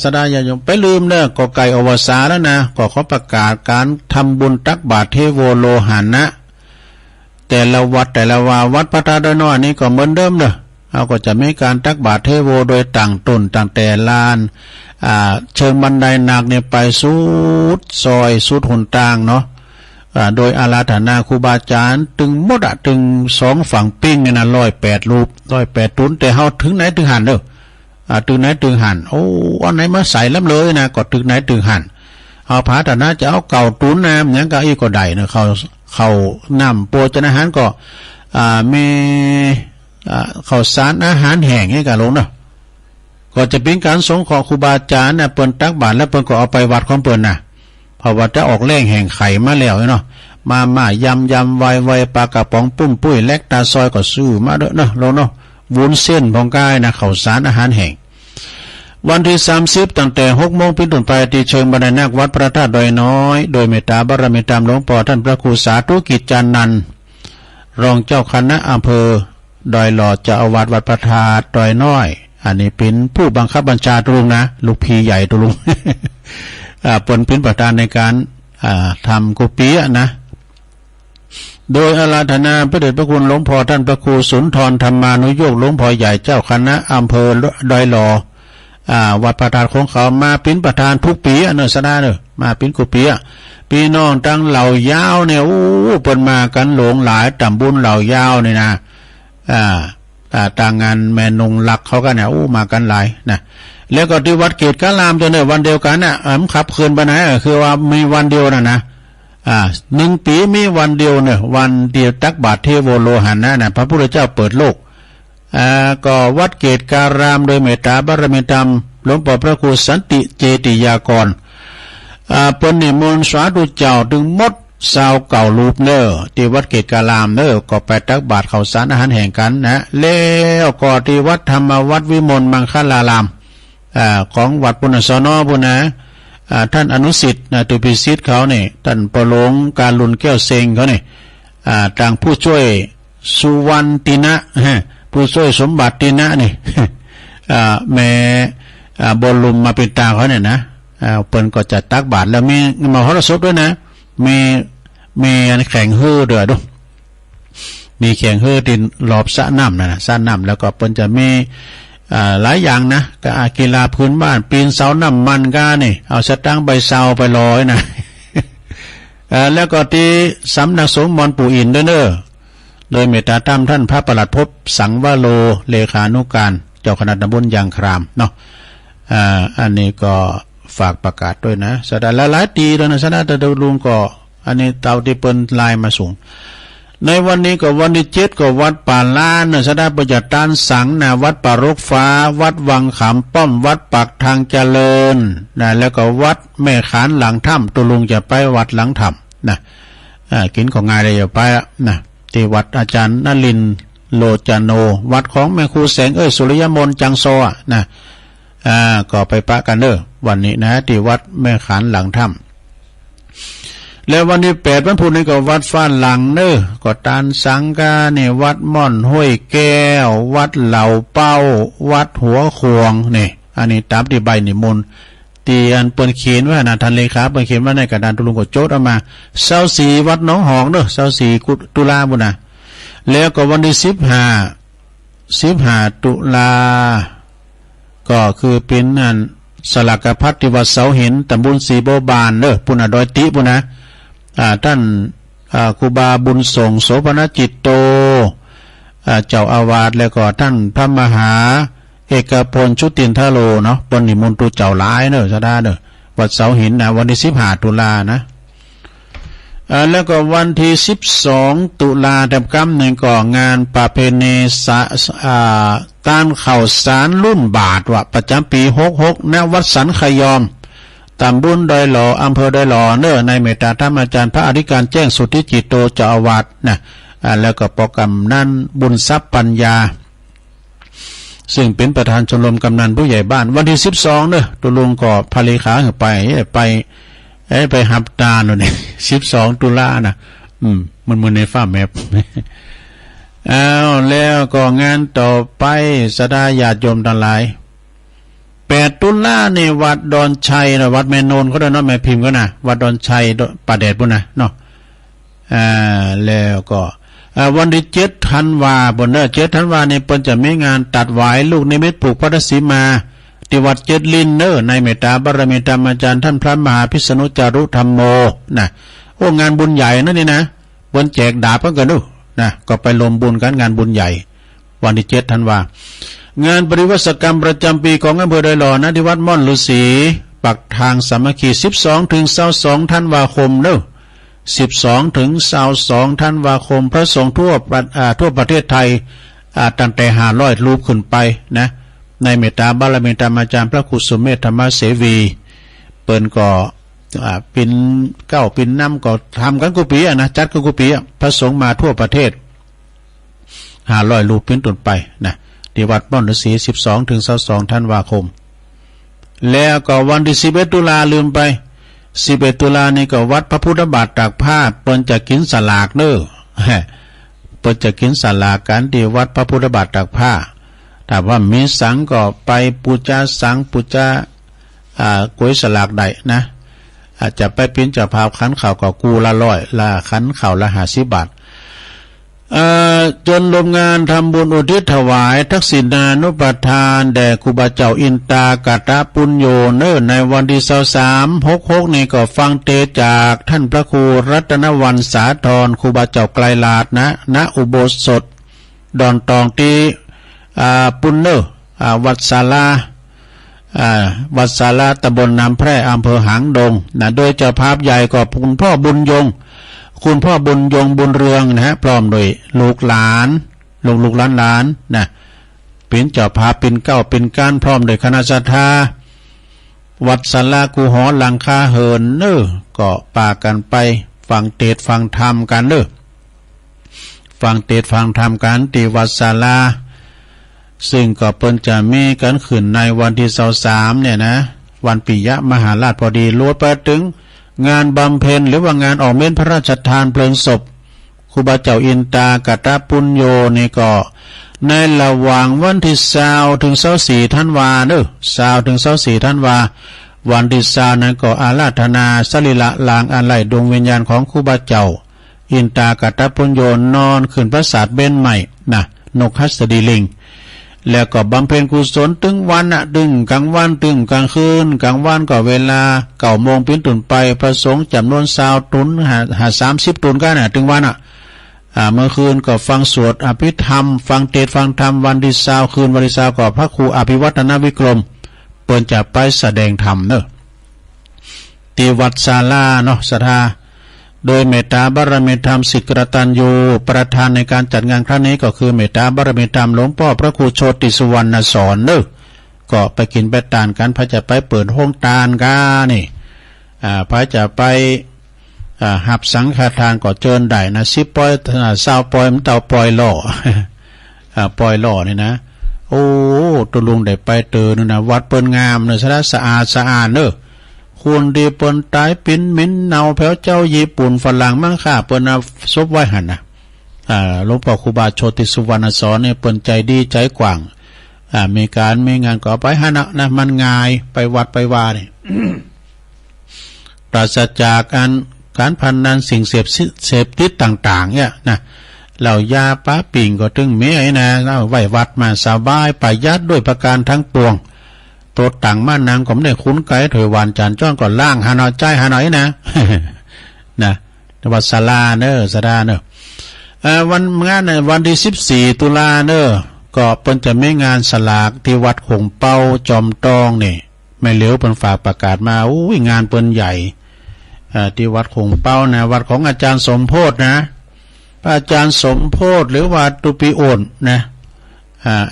สดาญาโยมไปลืมเนอะกอไก่อวสานแล้วนะก็ขอประกาศการทำบุญตักบาตรเทโวโลหานะแต่ละวัดแต่ละวัดพระธาตุดอยน้อยนี่ก็เหมือนเดิมเนอะเอาก็จะมีการตักบาตรเทโวโดยต่างตนต่างแต่ลานเชิงบันไดหนักเนี่ยไปสุดซอยสุดหนต่างเนาะโดยอาราธนาครูบาอาจารย์ตึงหมดตึง2ฝั่งปิ้งเนี่ยนะ108 รูป108 ตุนแต่เฮาถึงไหนถึงหันเด้อถึงไหนถึงหันโอ้อันไหนมาใส่ล้ำเลยนะก็ถึงไหนถึงหันเอาผาธนาจะเอาเก่าตุนน้ำอย่างก็อีก็ได้เนาะเขาน้ำโปรจนอาหารก็มีข้าวสารอาหารแห้งให้กันลงเนาะก็จะเป็นการสงฆ์ของครูบาอาจารย์นะเปิ้นตักบาตรแล้วเปิ้นก็เอาไปวัดของเปิ้นนะเพราะว่าจะออกแรงแห่งไข่มาแล้วเนาะมายำไวปลากระป๋องปุ้มปุ้ยแลกตาซอยก็ซื้อมาเด้อเนาะลงเนาะวุ้นเส้นของกายนะข้าวสารอาหารแห้งวันที่30ตั้งแต่ 6 โมงเป็นต้นไปที่เชิงบันไดนาควัดพระธาตุดอยน้อยโดยเมตตาบารมีธรรมหลวงพ่อท่านพระครูสาธุกิจจานันท์รองเจ้าคณะอำเภอดอยหลอดเจ้าอาวาสวัดพระธาตุดอยน้อยอันนี้เป็นผู้บังคับบัญชาตุลุงนะลูกพี่ใหญ่ตุลุง ปนเป็นประธานในการทำกุฏินะโดยอาราธนาพระเดชพระคุณหลวงพ่อท่านพระครูสุนทรธรรมานุโยคหลวงพ่อใหญ่เจ้าคณะอำเภอดอยหลอวัดพระธาตุของเขามาเป็นประธานทุกปีเนอะสดาเนอะมาเป็นกุฏิพี่น้องตั้งเหล่ายาวเนี่ยเปิดมากันหลงหลายตำบุญเหล่ายาวเนี่ยนะต่างงานแม่นงหลักเขาก็เนี่ยมากันหลายนะแล้วก็ที่วัดเกตกาลามตัวเนี่ยวันเดียวกันน่ะขับคืนไปไหนคือว่ามีวันเดียวนะ1 ปีมีวันเดียวเนี่ยวันเดียวตักบาตรเทโวโลหานะพระพุทธเจ้าเปิดโลกก็วัดเกตการามโดยเมตตาบารมีธรรมหลวงพ่อพระครูสันติเจติยากรเปิ้นนิมนต์สาธุเจ้าถึงหมดชาวเก่ารูปเนอที่วัดเกตกาลามเนอก็ไปตักบาตรข้าวสารอาหารแห่งกันนะแล้วก็ที่วัดธรรมวัดวิมลมังคลารามของวัดปุณณสนบุญนะท่านอนุสิทธิ์ตุปิสิทธิ์เขาเนี่ยท่านประหลงการลุนแก้วเซงเขาเนี่ยต่างผู้ช่วยสุวรรณตินะผู้ช่วยสมบัติตินะนี่แม่บอลลุมมาเป็นตาเขาเนี่ยนะเปิ้นก็จะตักบาตรแล้วมีมาฮอรสดด้วยนะมีแข่งฮื้อด้วยด้วยมีแข่งฮื้อดินรอบสระน้ำนะสระน้ำแล้วก็เปิ้นจะมีหลายอย่างนะก็กีฬาพื้นบ้านปีนเสาน้ำมันก้านี่เอาสตังใบเสาไปลอยนะ แล้วก็ที่สำนักสงฆ์มอนปู่อินด้วยเนอโดยเมตตาธรรมท่านพระประหลัดภพสังวโลเลขานุการเจ้าคณะตำบลยางครามเนาะอันนี้ก็ฝากประกาศด้วยนะสดาหลายตีแล้วนะสดาตะลุงก็อันนี้เตาที่เปิ้นลายมาส่งในวันนี้ก็วันที่7ก็วัดป่าล้านนะสดาประจัดตานสังนะวัดป่ารกฟ้าวัดวังขามป้อมวัดปักทางเจริญนะแล้วก็วัดแม่ขานหลังถ้ำตัวลุงจะไปวัดหลังถ้ำนะกินของงานอะไรจะไปนะที่วัดอาจารย์นลินโลจาโนวัดของแม่ครูแสงสุริยมนจังโซนะก็ไปปะกันเด้อวันนี้นะที่วัดแม่ขานหลังถ้ำแล้ววันที่8วันพุธนี้ก็วัดฟ้านหลังเน้อก็ตานสังกาเนี่ยวัดม่อนห้วยแก้ววัดเหล่าเป้าวัดหัวขวงนี่อันนี้ตามที่ใบนิมนต์ ตีอันเปิ้นเขียนว่านะท่านเลขาเปิ้นเขียนว่าในกระดานตุลุงก็โจทย์เอามา24วัดหนองหองเด้อ24ตุลาพุ่นน่ะแล้วก็วันที่15ตุลาก็คือเป็นอันสลักพัฒน์ที่วัดเสาหินตำบลศรีโบบานเด้อปุ่นน่ะดอยติปุ่นนะท่านครูบาบุญส่งโสภณจิตโตเจ้าอาวาสแล้วก็ท่านพระมหาเอกพลชุตินทโลเนาะปนนิมนต์ตูเจ้าหลายเด้อซะได้เด้อวัดเสาหินนะวันที่15ตุลานะแล้วก็วันที่12ตุลาแต่กำหนึ่งก็งานประเพณีต้านข่าวสารรุ่นบาทว่าประจำปี66ณวัดสันขยอมตำบลดอยหล่ออำเภอดอยหล่อเน้อในเมตตาธรรมอาจารย์พระอธิการแจ้งสุทธิจิตโตเจ้าอาวาสนะแล้วก็โปรแกรมนั่นบุญทรัพย์ปัญญาซึ่งเป็นประธานชมรมกำนันผู้ใหญ่บ้านวันที่12เด้อตุลุงก็พาเลขาไปหับตาหน่อยนี่12ตุลานะมันในฟ้าแมพแล้วก็งานต่อไปสดาญาติโยมทั้งหลาย8ตุลาในวัดดอนชัยนะวัดแม่นนเขาด้วยเนาะแม่พิมพ์ก็นะวัดดอนชัยป่าแดดพุ่นนะเนาะแล้วก็วันที่7ธันวาคม7ธันวาคมนี่เพิ่นจะมีงานตัดหวายลูกนิมิตปลูกพระศรีมาที่วัดเจ็ดลินในเมตตาบารมีธรรมอาจารย์ท่านพระมหาพิษณุจารุธรรมโมนะโอ้งานบุญใหญ่นั่นนี่นะบนแจกดาบกันดูนะก็ไปรวมบุญกันงานบุญใหญ่วันที่7ธันวาคมงานปริวัติกรรมประจำปีของอำเภอดอยหล่อนะที่วัดม่อนฤาษีปักทางสามัคคี12ถึง22ธันวาคม12ถึง22ธันวาคมพระสงฆ์ทั่วประเทศไทยตั้งแต่500รูปขึ้นไปนะในเมตตาบารมีธรรมอาจารย์พระครูสุเมธธรรมเสวีเปิ้นก็ปินเก้าปินน้ำก็ทำกันกุปีนะจัดกันกุปีพระสงฆ์มาทั่วประเทศ500รูปเป็นต้นไปนะที่วัดม่อนฤาษี12ถึง22ธันวาคมแล้วก็วันที่11ตุลาลืมไป11ตุลานี่ก็วัดพระพุทธบาทตากผ้าเปิ้นจะกินสลากเด้อเปิ้นจะกินสลากกันที่วัดพระพุทธบาทตากผ้าถ้าว่ามีสังก็ไปปูจาสังปูจากวยสลากได้นะอาจจะไปปิ้นจะพาขันข่าวก็กูละ100ละขันข่าวละ50 บาทจนรวมงานทำบุญอุทิศถวายทักษิณานุปทานแด่ครูบาเจ้าอินตากตะปุญโญในวันที่2366นี่ก็ฟังเทศจากท่านพระครูรัตนวรรณสาธรครูบาเจ้าไกลลาดนะณอุโบสถดอนตองที่ปุณเนอวัดศาลาตำบลน้ำแพร่อำเภอหางดงนะโดยเจ้าภาพใหญ่ก็คุณพ่อบุญยงบุญเรืองนะฮะพร้อมโดยลูกหลานนะเป็นเจ้าภาพเป็นเก้าเป็นการพร้อมโดยคณะศรัทธาวัดศาลากูหอหลังคาเหินก็ปากันไปฟังเทศฟังธรรมกันฟังเทศฟังธรรมกันที่วัดศาลาซึ่งก็เปิ้นจะมีกันขึ้นในวันที่23เนี่ยนะวันปิยมหาราชพอดีลวดไปถึงงานบำเพ็ญหรือว่างานออกเม้นพระราชทานเพลิงศพครูบาเจ้าอินตากตะปุญโญนี่ก็ในระหว่างวันที่20ถึง24ธันวา20ถึง24ธันวาวันที่20นั้นก็อาราธนาสรีระลางอาลัยดวงวิญญาณของครูบาเจ้าอินตากตะปุญโญนอนขึ้นพระศาสตร์เบ้นใหม่นะนกหัสดีลิงแล้วก็บำเพ็ญกุศลตึงวันตึงกลางวันตึงกลางคืนกลางวันก็เวลา9 โมงเป็นต้นไปพระสงฆ์จำนวน20 ตุน30 ตุนกันตึงวันเมื่อคืนก็ฟังสวดอภิธรรมฟังเทศฟังธรรมวันที่20คืนวันที่20ก็พระครูอภิวัฒนวิกรมเปิ้นจะไปแสดงธรรมที่วัดศาลาศรัทธาโดยเมตตาบารมีธรรมศิษย์กตัญญูประธานในการจัดงานครั้งนี้ก็คือเมตตาบารมีธรรมหลวงพ่อพระครูโชติสุวรรณสอนก็ไปกินไปทานกันพระจะไปเปิดห้องทานกันนี่พระจะไปหับสังฆทานก็เจิญได้นะ10 ปอย20 ปอยมันเต่าปอยหล่อปอยหล่อนี่นะโอ้ตุลุงได้ไปเตอนะวัดเปิ้นงามสะอาดคุณดีเปิ้นตายปิ้นมิ้นเนาแผวเจ้าญี่ปุ่นฝรั่งมั่งค่าเปิ้นซบไว้หั่นนะหลวงพ่อครูบาโชติสุวรรณสอนเนี่ยเปิ้นใจดีใจกว้าง มีการมีงานก็ไปหานะมันง่ายไปวัดไปว่าเนี่ย ปราศจากการพนันสิ่งเสพติดต่างๆเนี่ยนะเหล่ายาป้าปิ่งก็ถึงมีไอ้นะเล่าไหววัดมาสบายประหยัดด้วยประการทั้งปวงตัวต่างมานางก็ไม่ได้คุ้นไกลถอยหวานจานจ้อนก่อนล่างหาหน่อยใจหาหน่อยนะ นะวัดศาลาเนอสดาเนอวันงานวันที่14 ตุลาเนอก็เปิ้นจะมีงานสลากที่วัดหงเป้าจอมตองนี่ไม่เหลียวเปิ้นฝากประกาศมาอุ้ยงานเปิ้นใหญ่ที่วัดหงเป้านะวัดของอาจารย์สมโพธินะอาจารย์สมโพธิหรือว่าตุปิโอนนะ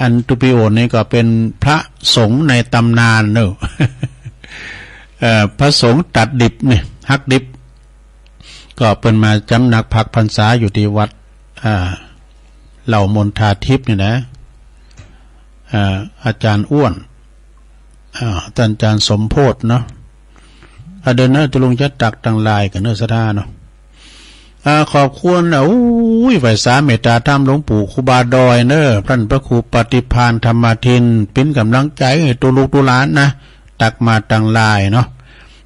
อันตุปิโอนนี่ก็เป็นพระสงฆ์ในตำนานเนอะ พระสงฆ์ตัดดิบเนี่ยหักดิบก็เป็นมาจำหนักพักพรรษาอยู่ที่วัดเหล่ามนทาทิพย์นี่นะอาจารย์อ้วนท่านอาจารย์สมโพธิเนาะเดินเนอะจะลงจะตักตังลายกันเนอะสะดาเนาะขอบคุณอุ้ยไหวสาเมตตาธรรมหลวงปู่ครูบาดอยเนอะท่านพระครูปฏิภาณธรรมทินเป็นกำลังใจตัวลูกตัวหลานนะตักมาตังลายเนาะ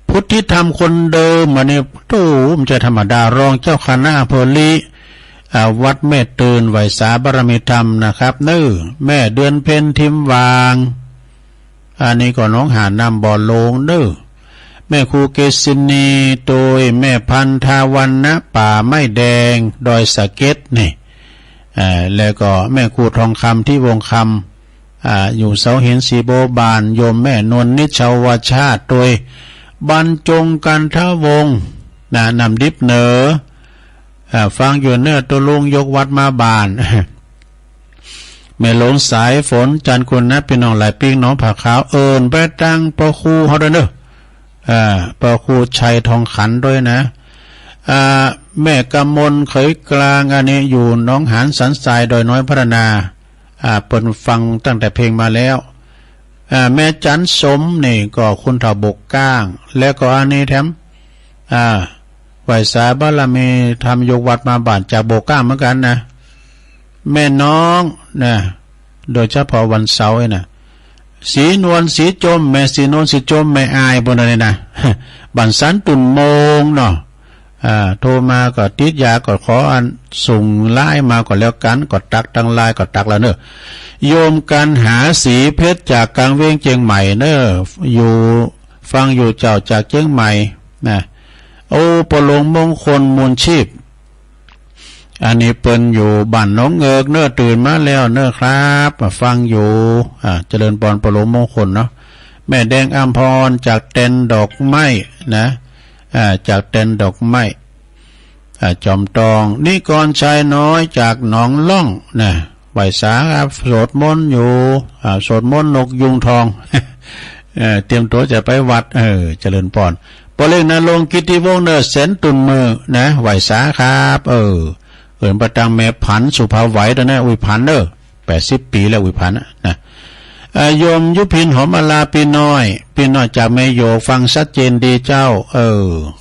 พุทธิธรรมคนเดิมมาเนี่ยตู้มันจะธรรมดารองเจ้าคณะอำเภอลีวัดแม่ตื่นไหวสาบารมีธรรมนะครับเนอะแม่เดือนเพ็ญทิมวางอันนี้ก็น้องหานำบ่อโลงเนอะแม่ครูเกษินีโดยแม่พันธาวันนะป่าไม้แดงดอยสะเก็ดนี่แล้วก็แม่ครูทองคำที่วงคำอยู่เสาหินสีโบบานโยมแม่นวลนิชาวชาติโดยบรรจงกันทวงนำดิบเหนอฟังอยู่เนื้อตัวลุงยกวัดมาบาน แม่หลงสายฝนจันคุณนะพี่น้องหลายปิ้งน้องผักขาวไปตั้งปอคูเขาด้วยเนอะปอคูชัยทองขันด้วยนะแม่กำมลเขยกลางอันนี้อยู่น้องหานสันทรายโดยน้อยพัฒนาเปิดฟังตั้งแต่เพลงมาแล้วแม่จันสมนี่ก็คุณถาบกก้างแล้วก็อันนี้แถมไหวสาบารมีทำยกวัดมาบานจากโบกก้างเหมือนกันนะแม่น้องนะโดยเฉพาะวันเสาร์นะสีนวลสีจมแม่สีนวลสีจมแม่อายบนอะไรนะบันสันตุนโมงเนาะโทรมาก็ติดยาก็ขออันส่งไล่มาก็แล้วกันก็ตักตั้งไล่ก็ตักแล้วเนอะโยมกันหาสีเพชรจากกลางเวียงเชียงใหม่เนอะอยู่ฟังอยู่เจ้าจากเชียงใหม่นะโอ้ปลงมงคลมูลชีพอันนี้เปิ้นอยู่บ้านน้องเอิกเนอะตื่นมาแล้วเนอะครับฟังอยู่เจริญปอนปลงมงคลเนาะแม่แดงอัมพรจากเต็นดอกไม้นะจากเต็นดอกไม้จอมตองนิกรชายน้อยจากหนองล่องนะไหวสาครับสวดมนต์อยู่สวดมนต์นกยุงทอง เตรียมตัวจะไปวัดเจริญปอนปอเล่งนะลงกิติวงศ์เนอะเสนตุนมือนะไหวสาครับประตังแม่ผันสุภาไหวตอนนั้นอุ้ยผัน80 ปีแล้วอุ้ยผันนะโยมยุพินหอมอลาปีน้อยจากแม่โยฟังชัดเจนดีเจ้า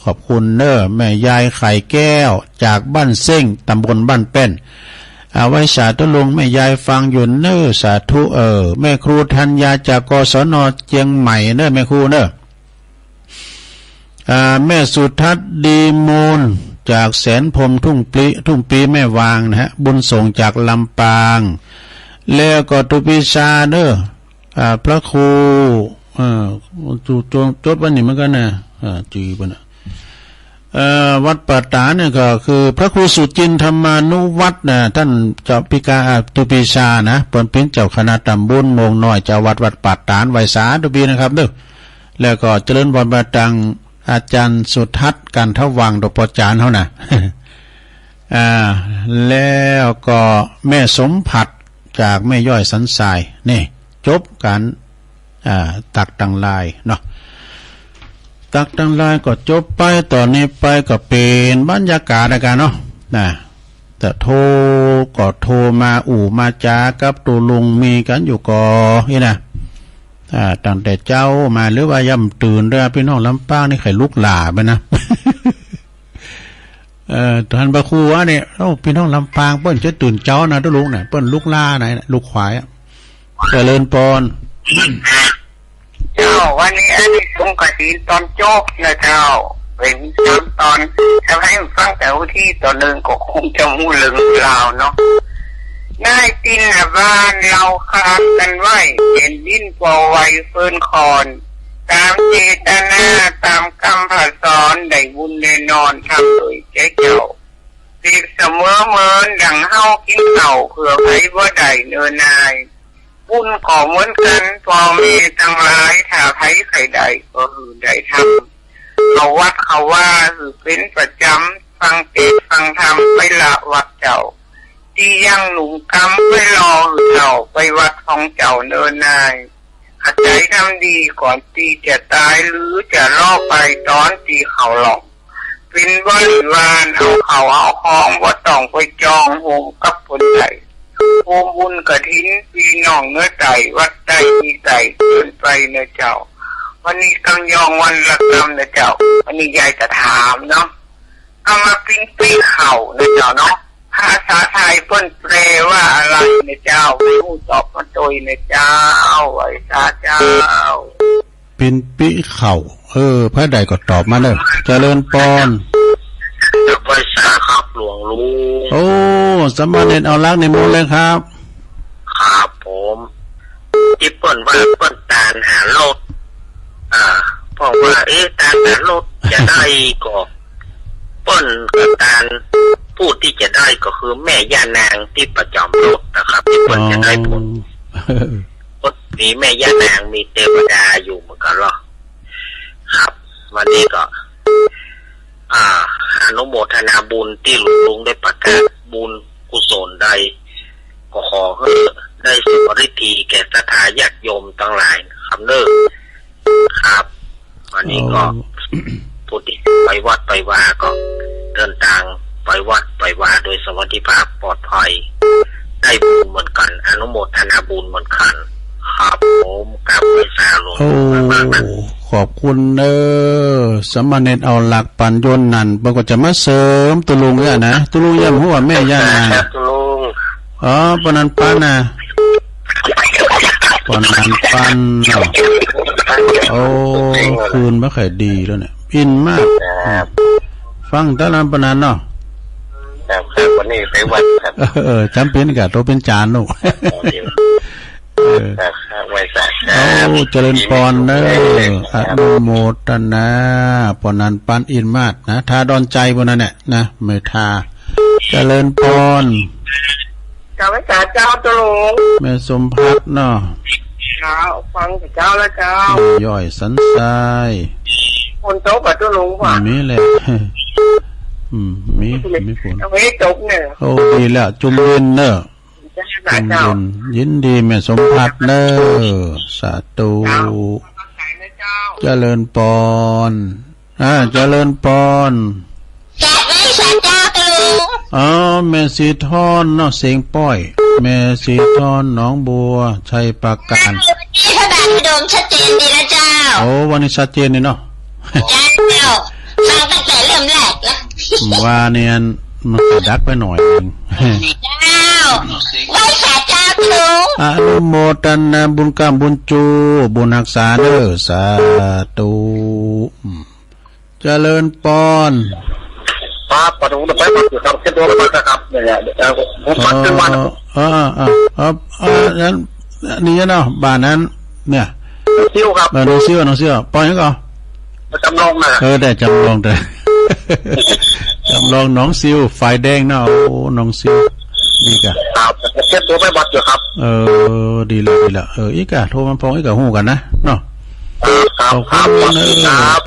ขอบคุณเนอะแม่ยายไข่แก้วจากบ้านเส้งตำบลบ้านเป็นไว้สาธุลุงแม่ยายฟังอยู่เนอะสาธุแม่ครูธัญญาจากกศนเชียงใหม่เนอะแม่ครูเนอะแม่สุทัศน์ดีมูลจากแสนพรมทุ่งปีแม่วางนะฮะบุญส่งจากลำปางแล้วก็ตุปิชาเนอะพระครูจดวันนี้เหมือนกันนะจีบนะวัดป่าตาเนี่ยก็คือพระครูสุจินธรรมานุวัฒน์นะท่านเจ้าพิกาตุปิชานะเป็นเจ้าคณะตำบลโมงน้อยเจ้าวัดป่าตานไวสาตุปีนะครับเด้อแล้วก็เจริญบรรพตังอาจารย์สุทัศน์กันทวังดปจารย์เขานะแล้วก็แม่สมผัสจากแม่ย่อยสันทรายนี่จบการตักตังลายเนาะตักตังลายก็จบไปตอนนี้ไปก็เป็นบรรยากาศกันเนาะแต่โทรมามาจากับตูลุงมีกันอยู่ก่อนี่นะตั้งแต่เจ้ามาหรือว่าย่ำตื่นเด้อพี่น้องลำปางนี่ไข่ลุกหล่าไปนะ ท่านพระครูว่าเนี่ยพี่น้องลำปางเปิ้นจะตื่นเจ้านะตุลุงเนี่ยเปิ้นลุกล่าไหนลูกควาย เจริญปอน เจ้าวันนี้อันนี้สงกฐินตอนโจกนะเจ้าเป็นตอนทำให้ฟังแต่ที่ตอนหนึ่งก็คงจะมู่ลึงลาวเนาะนายตินบ้านเราคานกันไว้เห็นดินปอไว้เฟินคอนตามเจตนาตามคำผ่าสอนได้บุญได้นอนทำโดยใจเจ้าเด็กเสมอเมินดังเฮากินเต่าเผื่อไผบ่ได้เนินนายบุญก่อเหมือนกันพ่อแม่ทั้งหลายถ้าไผใครใดก็คือได้ทำเขาวัดเขาว่าคือเป็นประจำฟังเทศฟังธรรมไปละวัดเจ้าที่ยังหนุ่มกำไปรอเจ้าไปวัดของเจ้าเนินนายขัดใจทำดีก่อนตีจะตายหรือจะรอไปตอนตีเขาหลอกเป็นบริวารเอาเขาเอาของว่าต้องไปจองโฮมกับคนใดโฮมบุญกระถินพี่น้องเนื้อใจวัดใจมีใจเกินไปเนื้อเจ้าวันนี้กำยองวันละกำเนื้อเจ้าวันนี้ยายจะถามเนาะเอามาปิ้งปีเข่าเนื้อเจ้าเนาะภาษาไทยเพิ่นแปลว่าอะไรเนื้อเจ้าไม่รู้ตอบมาโดยเนื้อเจ้าไอ้ตาเจ้าปินปิเข่าพระใดก็ตอบมาเลยเจริญปอนภาษาครับหลวงลุงโอ้สมณเณรเอาลักในมูลเลยครับครับผมที่เปิ้นว่าเปิ้นตานหารถเพราะว่าตานหารถจะได้ก็เปิ้นกับตานพูดที่จะได้ก็คือแม่ย่านางที่ประจำรถนะครับที่เปิ้นจะได้ผลมีแม่ย่านางมีเทวดาอยู่เหมือนกันหรอครับวันนี้ก็อนุโมทนาบุญที่หลวงลุงได้ประกาศบุญกุศลใดก็ขอให้ได้สุขฤทธิ์แก่ศรัทธาญาติโยมทั้งหลายคำเนิดครับวันนี้ก็ผู้ที่ไปวัดไปวาก็เดินทางไปวัดไปวาโดยสวัสดิภาพปลอดภัยได้บุญเหมือนกันอนุโมทนาบุญเหมือนกันครับผมกับไปสาหลวงมากนะขอบคุณสมณเณรเอาหลักปัญญนนั่นมันก็จะมาเสริมตุลุงเนี่ยนะตุลุงย่ำหัวแม่ย่านาตุลุงปนันปันนะปนันปันโอ้คืนไม่ค่อยดีแล้วเนี่ยอินมากฟังแต่ละปนันเนาะครับวันนี้ไปวัดครับจำเป็นกับตัวเป็นจานลูกเจริญปอนเนออนุโมทนาปอนันปันอินมาศนะทาดอนใจบนนั้นเนี่ยนะไม่ทาเจริญปอนเจ้าพระเจ้าตุลุงแม่สมพักเนาะฟังเจ้าแล้วเจ้าย่อยสันทรายคนโต๊ะกับตุลุงว่ะมีแหละมีฝนไม่ตกเนี่ยโอ้ดีแล้วจุ่มเย็นเนอะยินดีแม่สมพักเนอสาธุเจริญปอนเจริญปอนจัดไว้สัจจาตุลุงแม่สีทอนเนาะเสียงป้อยแม่สีทอนหนองบัวชัยปราการนี่พระบาทพิดมชัดเจนดีนะเจ้าโอ้วันนี้ชัดเจนนี่เนาะเจ้าฟังตั้งแต่เริ่มแรกแล้วว่าเนี่ยมันดักไปหน่อยนึงไว้สาจาตุลุงอนุโมทนาบุญกรรมบุญจูบุญรักษาเด้อสาธุเจริญปอนปะตรงไปมาอยู่ครับเส้นตัวไปมาครับเนี่ยผมปัดขึ้นมานั้นนี่เนาะบ้านนั้นเนี่ยซิ่วครับน้องซิ่วปอนยังก่อนจำลองนะได้จำลองแต่จำลองน้องซิวไฟแดงเนาะโอ้น้องซิวดีกะครับเช็ดตัวไปบัดอยู่ครับดีละอีกะโทรมาพองอีกะหูกันนะเนาะขอบคุณ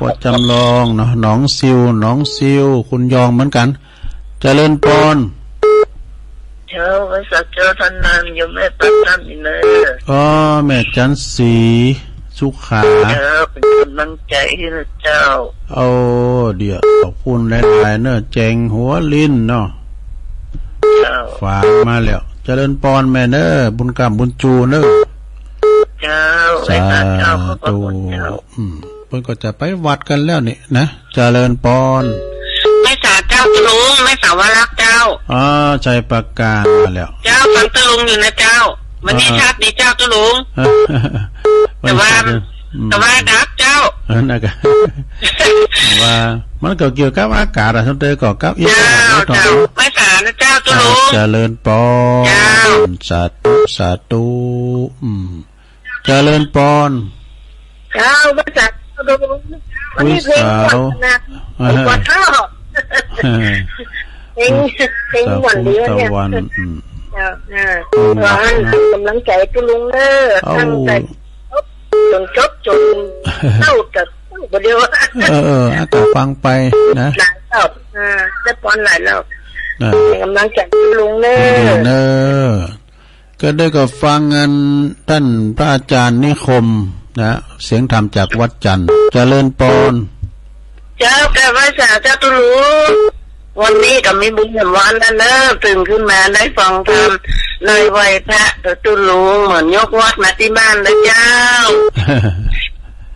ปอดจำลองเนาะน้องซิวคุณยองเหมือนกันเจริญปอนเจ้าพระสัจจะท่านนามอยู่แม่ตัดท่านนี่เนอะแม่จันสีสุขาเป็นกำลังใจให้นะเจ้าเดี๋ยวขอบคุณหลายๆเนอะแจงหัวลิ้นเนาะฝากมาแล้วเจริญปอนแม่เนอบุญกรรมบุญจูเนอเจ้าสาธุเพิ่นก็จะไปวัดกันแล้วนี่นะเจริญปอนไม่สาเจ้าตุลุงไม่สาวรักเจ้าใจประกาศมาแล้วเจ้าฟังตุลุงอยู่นะเจ้า วันนี้ชัดดีเจ้าตุลุงแต่ว่าดับเจ้านั่นก็ว่ามันก็เกี่ยวกับอากาศอะทั้งเตยก็กับเจ้าไม่สารนะเจ้าตุลุงเจริญปอนสาธุสาธุเจริญปอนเจ้าไม่สารตุลุงวันนี้เพลงนะวันเท่าเพลงวันเดียวเนี่ยวันกำลังใจตุลุงเด้อตั้งใจจนจบจนเท่ากับประเดี๋ยวอากาศฟังไปนะหลายรอบได้ปอนหลายรอบกำลังใจตุลุงเด้อก็ได้ก็ฟังงานท่านพระอาจารย์นิคมนะเสียงธรรมจากวัดจันทร์เจริญปอนเจ้าแก่ไว้สาเจ้าตุลุงวันนี้ก็มีบุญหวานแล้วเนอะตื่นขึ้นมาได้ฟังธรรมเลยไหวพระตุลุงเหมือนยกวัดมาที่บ้านเลยเจ้า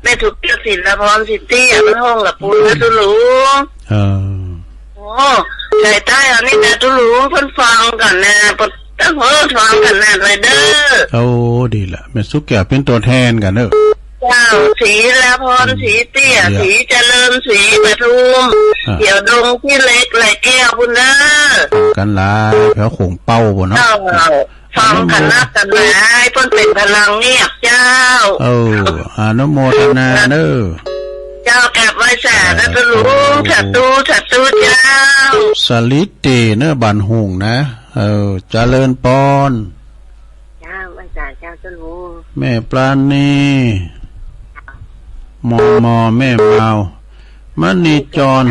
แม่ถูกเจ้าศิลปรสิทธิในห้องกับปูนตุลุงโอ้ใช่ใต้อันนี้แต่ตุลุงเพิ่นฟังกันนะตั้งหัวฟังกันนะเลยเด้อโอ้ดีละแม่สุกแก่เป็นตัวแทนกันเนอะเจ้าสีละพรสีเตี้ยสีเจริญสีปทุมเกี่ยวดงที่เล็กไหลแก้วบุญเนอกันลายแถวโขงเป้าบุญเนาะฟังกันนับกันหลายเพิ่นเป็นพลังเงียบเจ้าอนุโมทนาเนอเจ้าแก็บไว้แสนนะตุลุงฉัดตูเจ้าสลิดตีเนอบันหงนะเจริญปอนเจ้าไว้แสนเจ้าตุลุงแม่ปราณีมอแม่เมามันนี่จร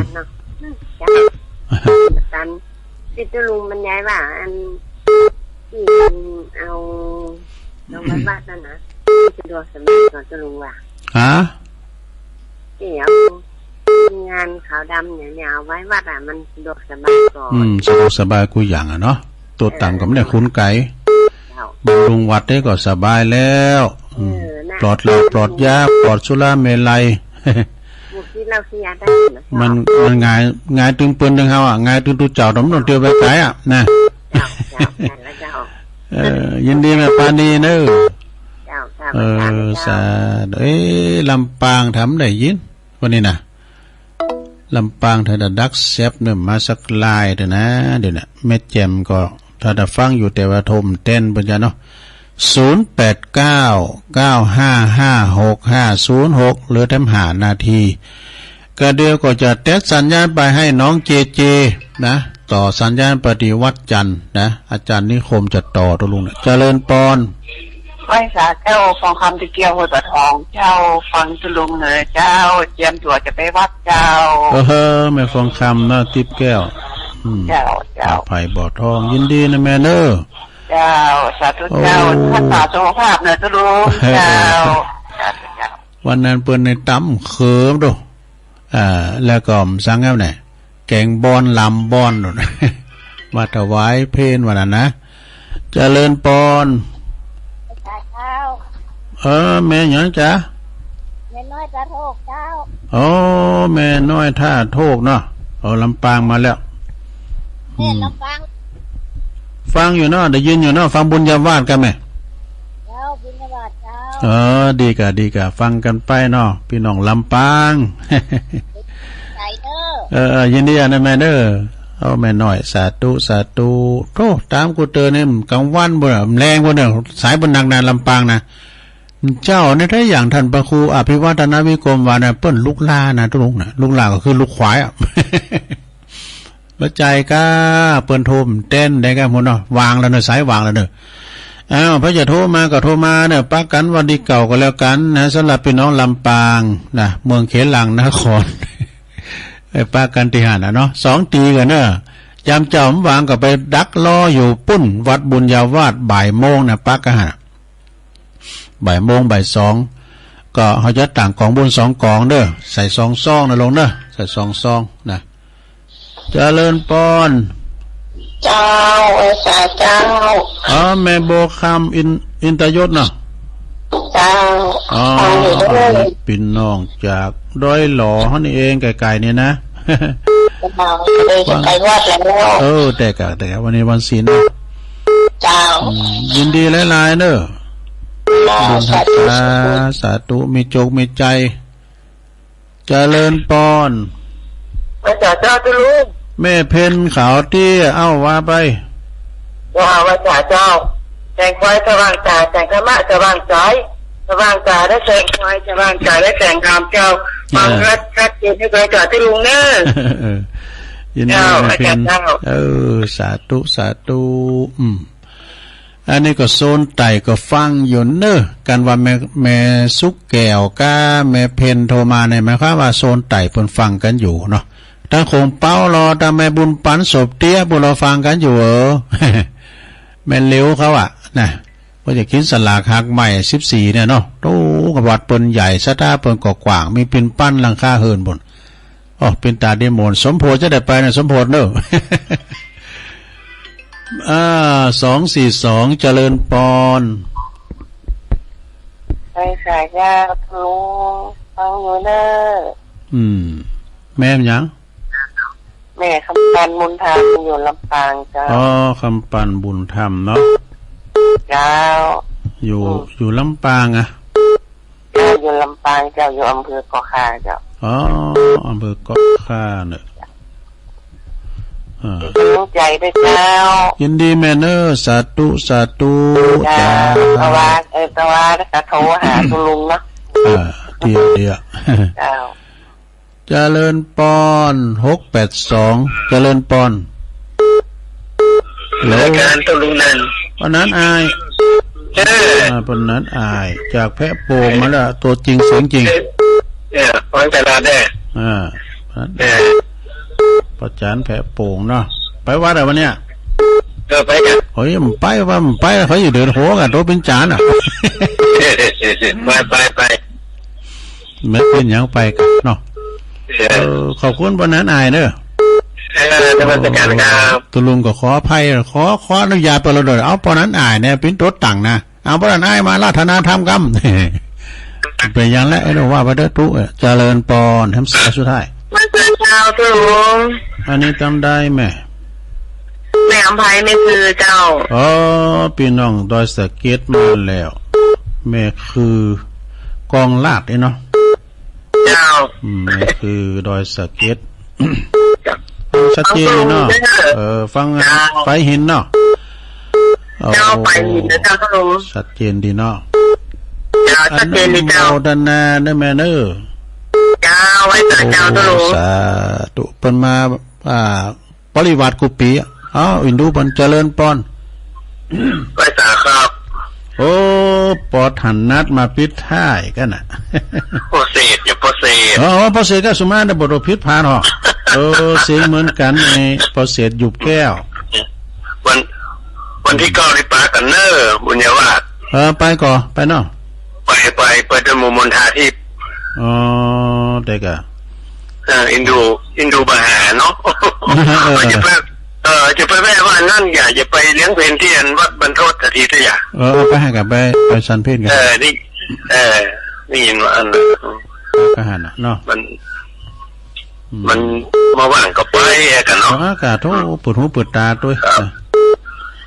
ตันติดตุลุงบรรยายว่าอันที่เอาบ้านนั่นนะจะดูสมัยก่อนตุลุงว่าที่เอางานขาวดำเนี่ยเอาไว้วัดอ่ะมันสะดวกสบายก่อนสะดวกสบายกูอย่างอ่ะเนาะตัวต่ำก็ไม่ได้คุ้นไก่บำรุงวัดได้ก็สบายแล้วปลอดเหล้าปลอดยาปลอดสุราเมลัยมันง่ายตึงปืนตึงเฮาอ่ะง่ายตึงตู้เจ้าดมนเตียวไปไกลอ่ะนะยินดีแม่ปานีเนอะสาลำปางทำได้ยินวันนี้นะลำปางถ้าดักเซฟเนี่ยมาสักลายเถอะนะเดี๋ยวนะแม่แจมก็ถ้าได้ฟังอยู่แต่ว่าโทมเต้นปัญญาเนาะ0899556506เหลือทำหานาทีก็เดียวก็จะเทสสัญญาณไปให้น้องเจนะต่อสัญญาณปฏิวัติจันทร์นะอาจารย์นิคมจะต่อตัวลุงนะเจริญปอนไหว้สาเจ้าฟังคำตะเกียวหัวตะทองเจ้าฟังตุลุงเลยเจ้าเจียมตัวจะไปวัดเจ้าแม่ฟังคำนะทิพย์แก้วเจ้าไผ่บ่อทองยินดีนะแม่เนอเจ้าสาธุเจ้าท่านสาธุภาพเนอตุลุงเจ้าวันนั้นเปิ้นในตั้มเขิมดูแล้วก็สั่งแล้วไหนแกงบอนลำบอนดูมาถวายเพลวันนั้นนะเจริญปอนแม่หยังจ๊ะแม่น้อยท่าโทกเจ้าแม่น้อยท่าโทกเนาะลำปางมาแล้วแม่ลำปางฟังอยู่เนาะได้ยินอยู่เนาะฟังบุญญาวาสกันไหมบุญญาวาสเจ้าดีกะฟังกันไปเนาะพี่น้องลำปางใจเด้อยินดีนะแม่เด้อแม่น้อยสาธุโตตามกูเตือนเนี่ยกลางวันบ่แรงบ่เนี่ยสายบนดังนานลำปางนะเจ้าในถ้าอย่างท่านพระครูอภิวัฒนวิกรมว่านะเปิ้นลูกลานะทุกนะลูกลาก็คือลูกควายอ่ะปัจจัยก็เปิ้นโทมเต้นได้กันหมดเนาะวางแล้วเนาะสายวางแล้วเนาะพระจะโทรมาก็โทรมาเนี่ยปักกันวันดีเก่าก็แล้วกันนะสำหรับพี่น้องลำปางนะเมืองเขลังนครปักกันที่หานะเนาะ2 ตีกันเนาะยามเจ้าวางก็ไปดักรออยู่ปุ้นวัดบุญญาวาสบ่ายโมงนะปักกันบ่ายโมงบ่าย2ก็เขาจะต่างกองบุญ2กองเด้อใส่2ซองนะลงเด้อใส่2ซองนะเจริญปอนเจ้าสาเจ้าแม่โบคำอินตยศเนาะเจ้าปิ่นน้องจากดอยหล่อเขานี่เองไกลๆเนี่ยนะเลยจะไปวัดแล้วแต่วันนี้วันศีล เจ้า ยินดีหลายๆเนอะบุญ สา หัก ธุ ษาสาธุมีโจกมีใจเจริญปอน พระเจ้าตุลุง แม่เพนขาวเตี้ยเอ้าว่าไป ว่าพระเจ้าแสงไฟสว่างตาแสงธรรมะสว่างใจสว่างตาได้แสงไฟสว่างใจได้แสงธรรมเจ้าฟังรัดเจนให้พระเจ้าตุลุงเนอะ ยินดีแม่เพนสาธุสาธุอันนี้ก็โซนไต่ก็ฟังอยู่เนอะกันว่าแม่สุกแก้วก้าแม่เพนโทรมาเนี่ยหมายความว่าโซนไต่เพิ่นฟังกันอยู่เนาะถ้าคงเป้ารอแต่แม่บุญปันศพเตี้ยบุเราฟังกันอยู่แม่เลี้ยวเขาอ่ะนะว่าจะคิดสลากหักใหม่14เนี่ยเนาะโตกับวัดเปิ้นใหญ่สะท้าเปิ้นก็กว้างมีปิ่นปั้นหลังคาเฮินบนอ๋อเป็นตาเดโมนสมโพธิจะได้ไปนะสมโพธิเนอะ242เจริญปอน ไปสายยาลุงฟังอยู่เนอะ แม่ยัง แม่คำปันมุนทามอยู่ลำปางเจ้า อ๋อคำปันบุญธรรมเนาะ เจ้า อยู่ลำปางอ่ะ เจ้าอยู่ลำปางเจ้าอยู่อำเภอเกาะคาเจ้า อ๋ออำเภอเกาะค่าเนี่ย เป็นลูกใจด้วยเจ้า ยินดีแม่เนอสาธุสาธุ เจ้าตะวันนะคะโทรหาคุณลุงเนาะ เดียว เจ้า เจริญปอน682เจริญปอนแล้ว การตุลุงนั่น วันนั้นอายวันนั้นอายจากแพะโป่งมาแล้วตัวจริงเสียงจริงฟังแต่ละแน่ประจานแพะโป่งเนาะไปวัดอะไรวันเนี้ยไปกันเฮ้ยมันไปเขาอยู่เดินโหกันตัวเป็นจานอ่ะไปไม่เป็นยังไปกันเนาะขอบคุณวันนั้นอายเนอะธรรมสการครับตุลุงก็ขออภัยขออนุญาตไปเราเลยเอาปอนั้นอายเนี่ยเป็นตัวต่างนะเอาปอนั้นอายมาราธนาธรรมกรรมเป็นอย่างแล้วไอ้เราว่าไปเด้อตุ๊เจริญปอนทำสายสุดท้ายมันเป็นเจ้าตุลุงอันนี้จำได้ไหมแม่อภัยไม่คือเจ้าพี่น้องดอยสะเก็ดมาแล้วแม่คือกองลาดเนาะเจ้าแม่คือดอยสะเก็ดชัดเจนเนาะฟังไปหินเนาะเจ้าไปหินนะเจ้าตุลุงชัดเจนดีเนาะเจ้าชัดเจนดีเจ้าดันนาเด้อแม่เนอเจ้าไว้เจ้าตุลุงสาธุเพิ่นมาปริวัติกุปีอินดูเพิ่นเจริญปอนไปสาครับโอ้ปอหันนัดมาปิดท้ายกันน่ะโปรเซสอย่าโปรเซสโปรเซสก็สมาได้บ่ผิดพลาดหรอกเสียงเหมือนกันในโปรเซสหยุบแก้ววันที่9ที่ปากันเนอร์บุญญาวาสไปก่อไปเนาะไปจมูกมณฑาทิพย์เด็กอ่ะอินดูบาหาเนาะจะไปแม่ว่านั่นอย่าไปเลี้ยงเพนที่วัดบรรทดสถีทยาไปให้กับไปซันเพนกันนี่ยินว่าอันก็หันเนาะมันมาว่างก็ไปกันเนาะอากาศทุกปวดหูปวดตาด้วย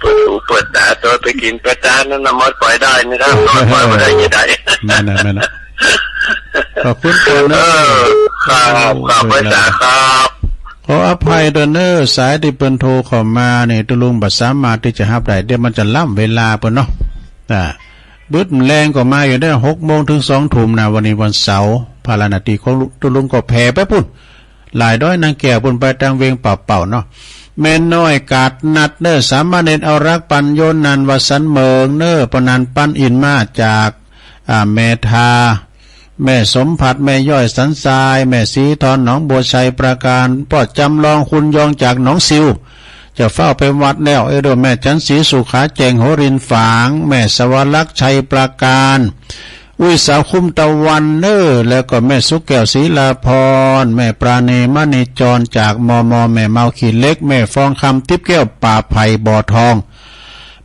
เปิดหูเปิดตาตัวไปกินประจานนั้นมอดปล่อยได้ไม่ได้ปล่อยไม่ได้ยังไงไม่นะขอบคุณคนเนอครับภาษาครับขออภัยเดนเนอร์สายที่เปิ้นโทรเข้ามาเนี่ยตุลุงบัดสามารถที่จะรับได้เดี๋ยวมันจะล่ำเวลาเปิ้นเนาะบึดแรงก็มาอยู่ได้6 โมงถึง2 ทุ่มนะวันนี้วันเสาร์ภาลนาทีของตุลุงก็แผ่ไปพุ่นหลายด้อยนางแก่ปุ่นไปทางเวงเป่าเนาะแม่น้อยกาดนัดเนอสามเณรเอารักปัญโยนนันวสันเมืองเนอปนันปั้นอินมาจากแม่ทาแม่สมผัดแม่ย่อยสันทรายแม่สีทอนหนองบัวชัยประการพ่อจำลองคุณยองจากหนองซิวจะเฝ้าไปวัดแล้วโดแม่จันสีสุขาแจงโหรินฝางแม่สวรรค์ชัยประการสาวคุ้มตะวันเนอแล้วก็แม่สุกแก้วศรีลาพรแม่ปราณีมณีจรจากมแม่เมาขีดเล็กแม่ฟองคำทิพย์แก้วป่าไผ่บ่อทอง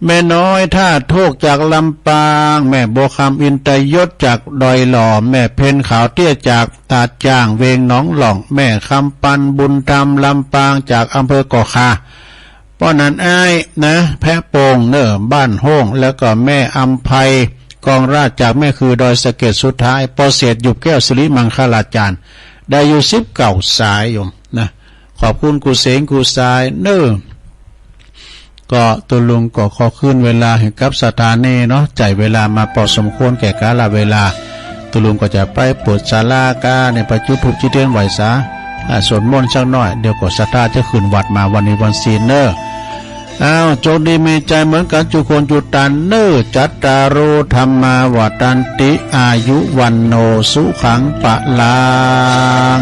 แม่น้อยท่าโทกจากลำปางแม่บัวคำอินตยศจากดอยหล่อแม่เพนขาวเตี้ยจากตาดจ้างเวงหนองหล่องแม่คำปันบุญธรรมลำปางจากอำเภอเกาะคา ป้อนั้นอ้ายนะแพะโป่งเนอบ้านโฮ่งแล้วก็แม่อัมไพกองราชจากแม่คือดอยสะเก็ดสุดท้ายปอเศษหยุบแก้วสิริมังคลาจารย์ได้อยู่19สายโยมนะขอบคุณกูเสงกูสายเนอก็ตุลุงก็ขอขึ้นเวลาให้กับสถานีเนาะใจเวลามาพอสมควรแก่กาลเวลาตุลุงก็จะไปปวดศาลากาในประจุทุบจิเทียนไหวซะสวดมนต์สักหน่อยเดี๋ยวก็ศรัทธาจะขึ้นวัดมาวันนี้วันศีลเนอโจงดีมีใจเหมือนกันจุคนจุตันเนอจัตตารุธรรมาวัตันติอายุวันโนสุขังปะลัง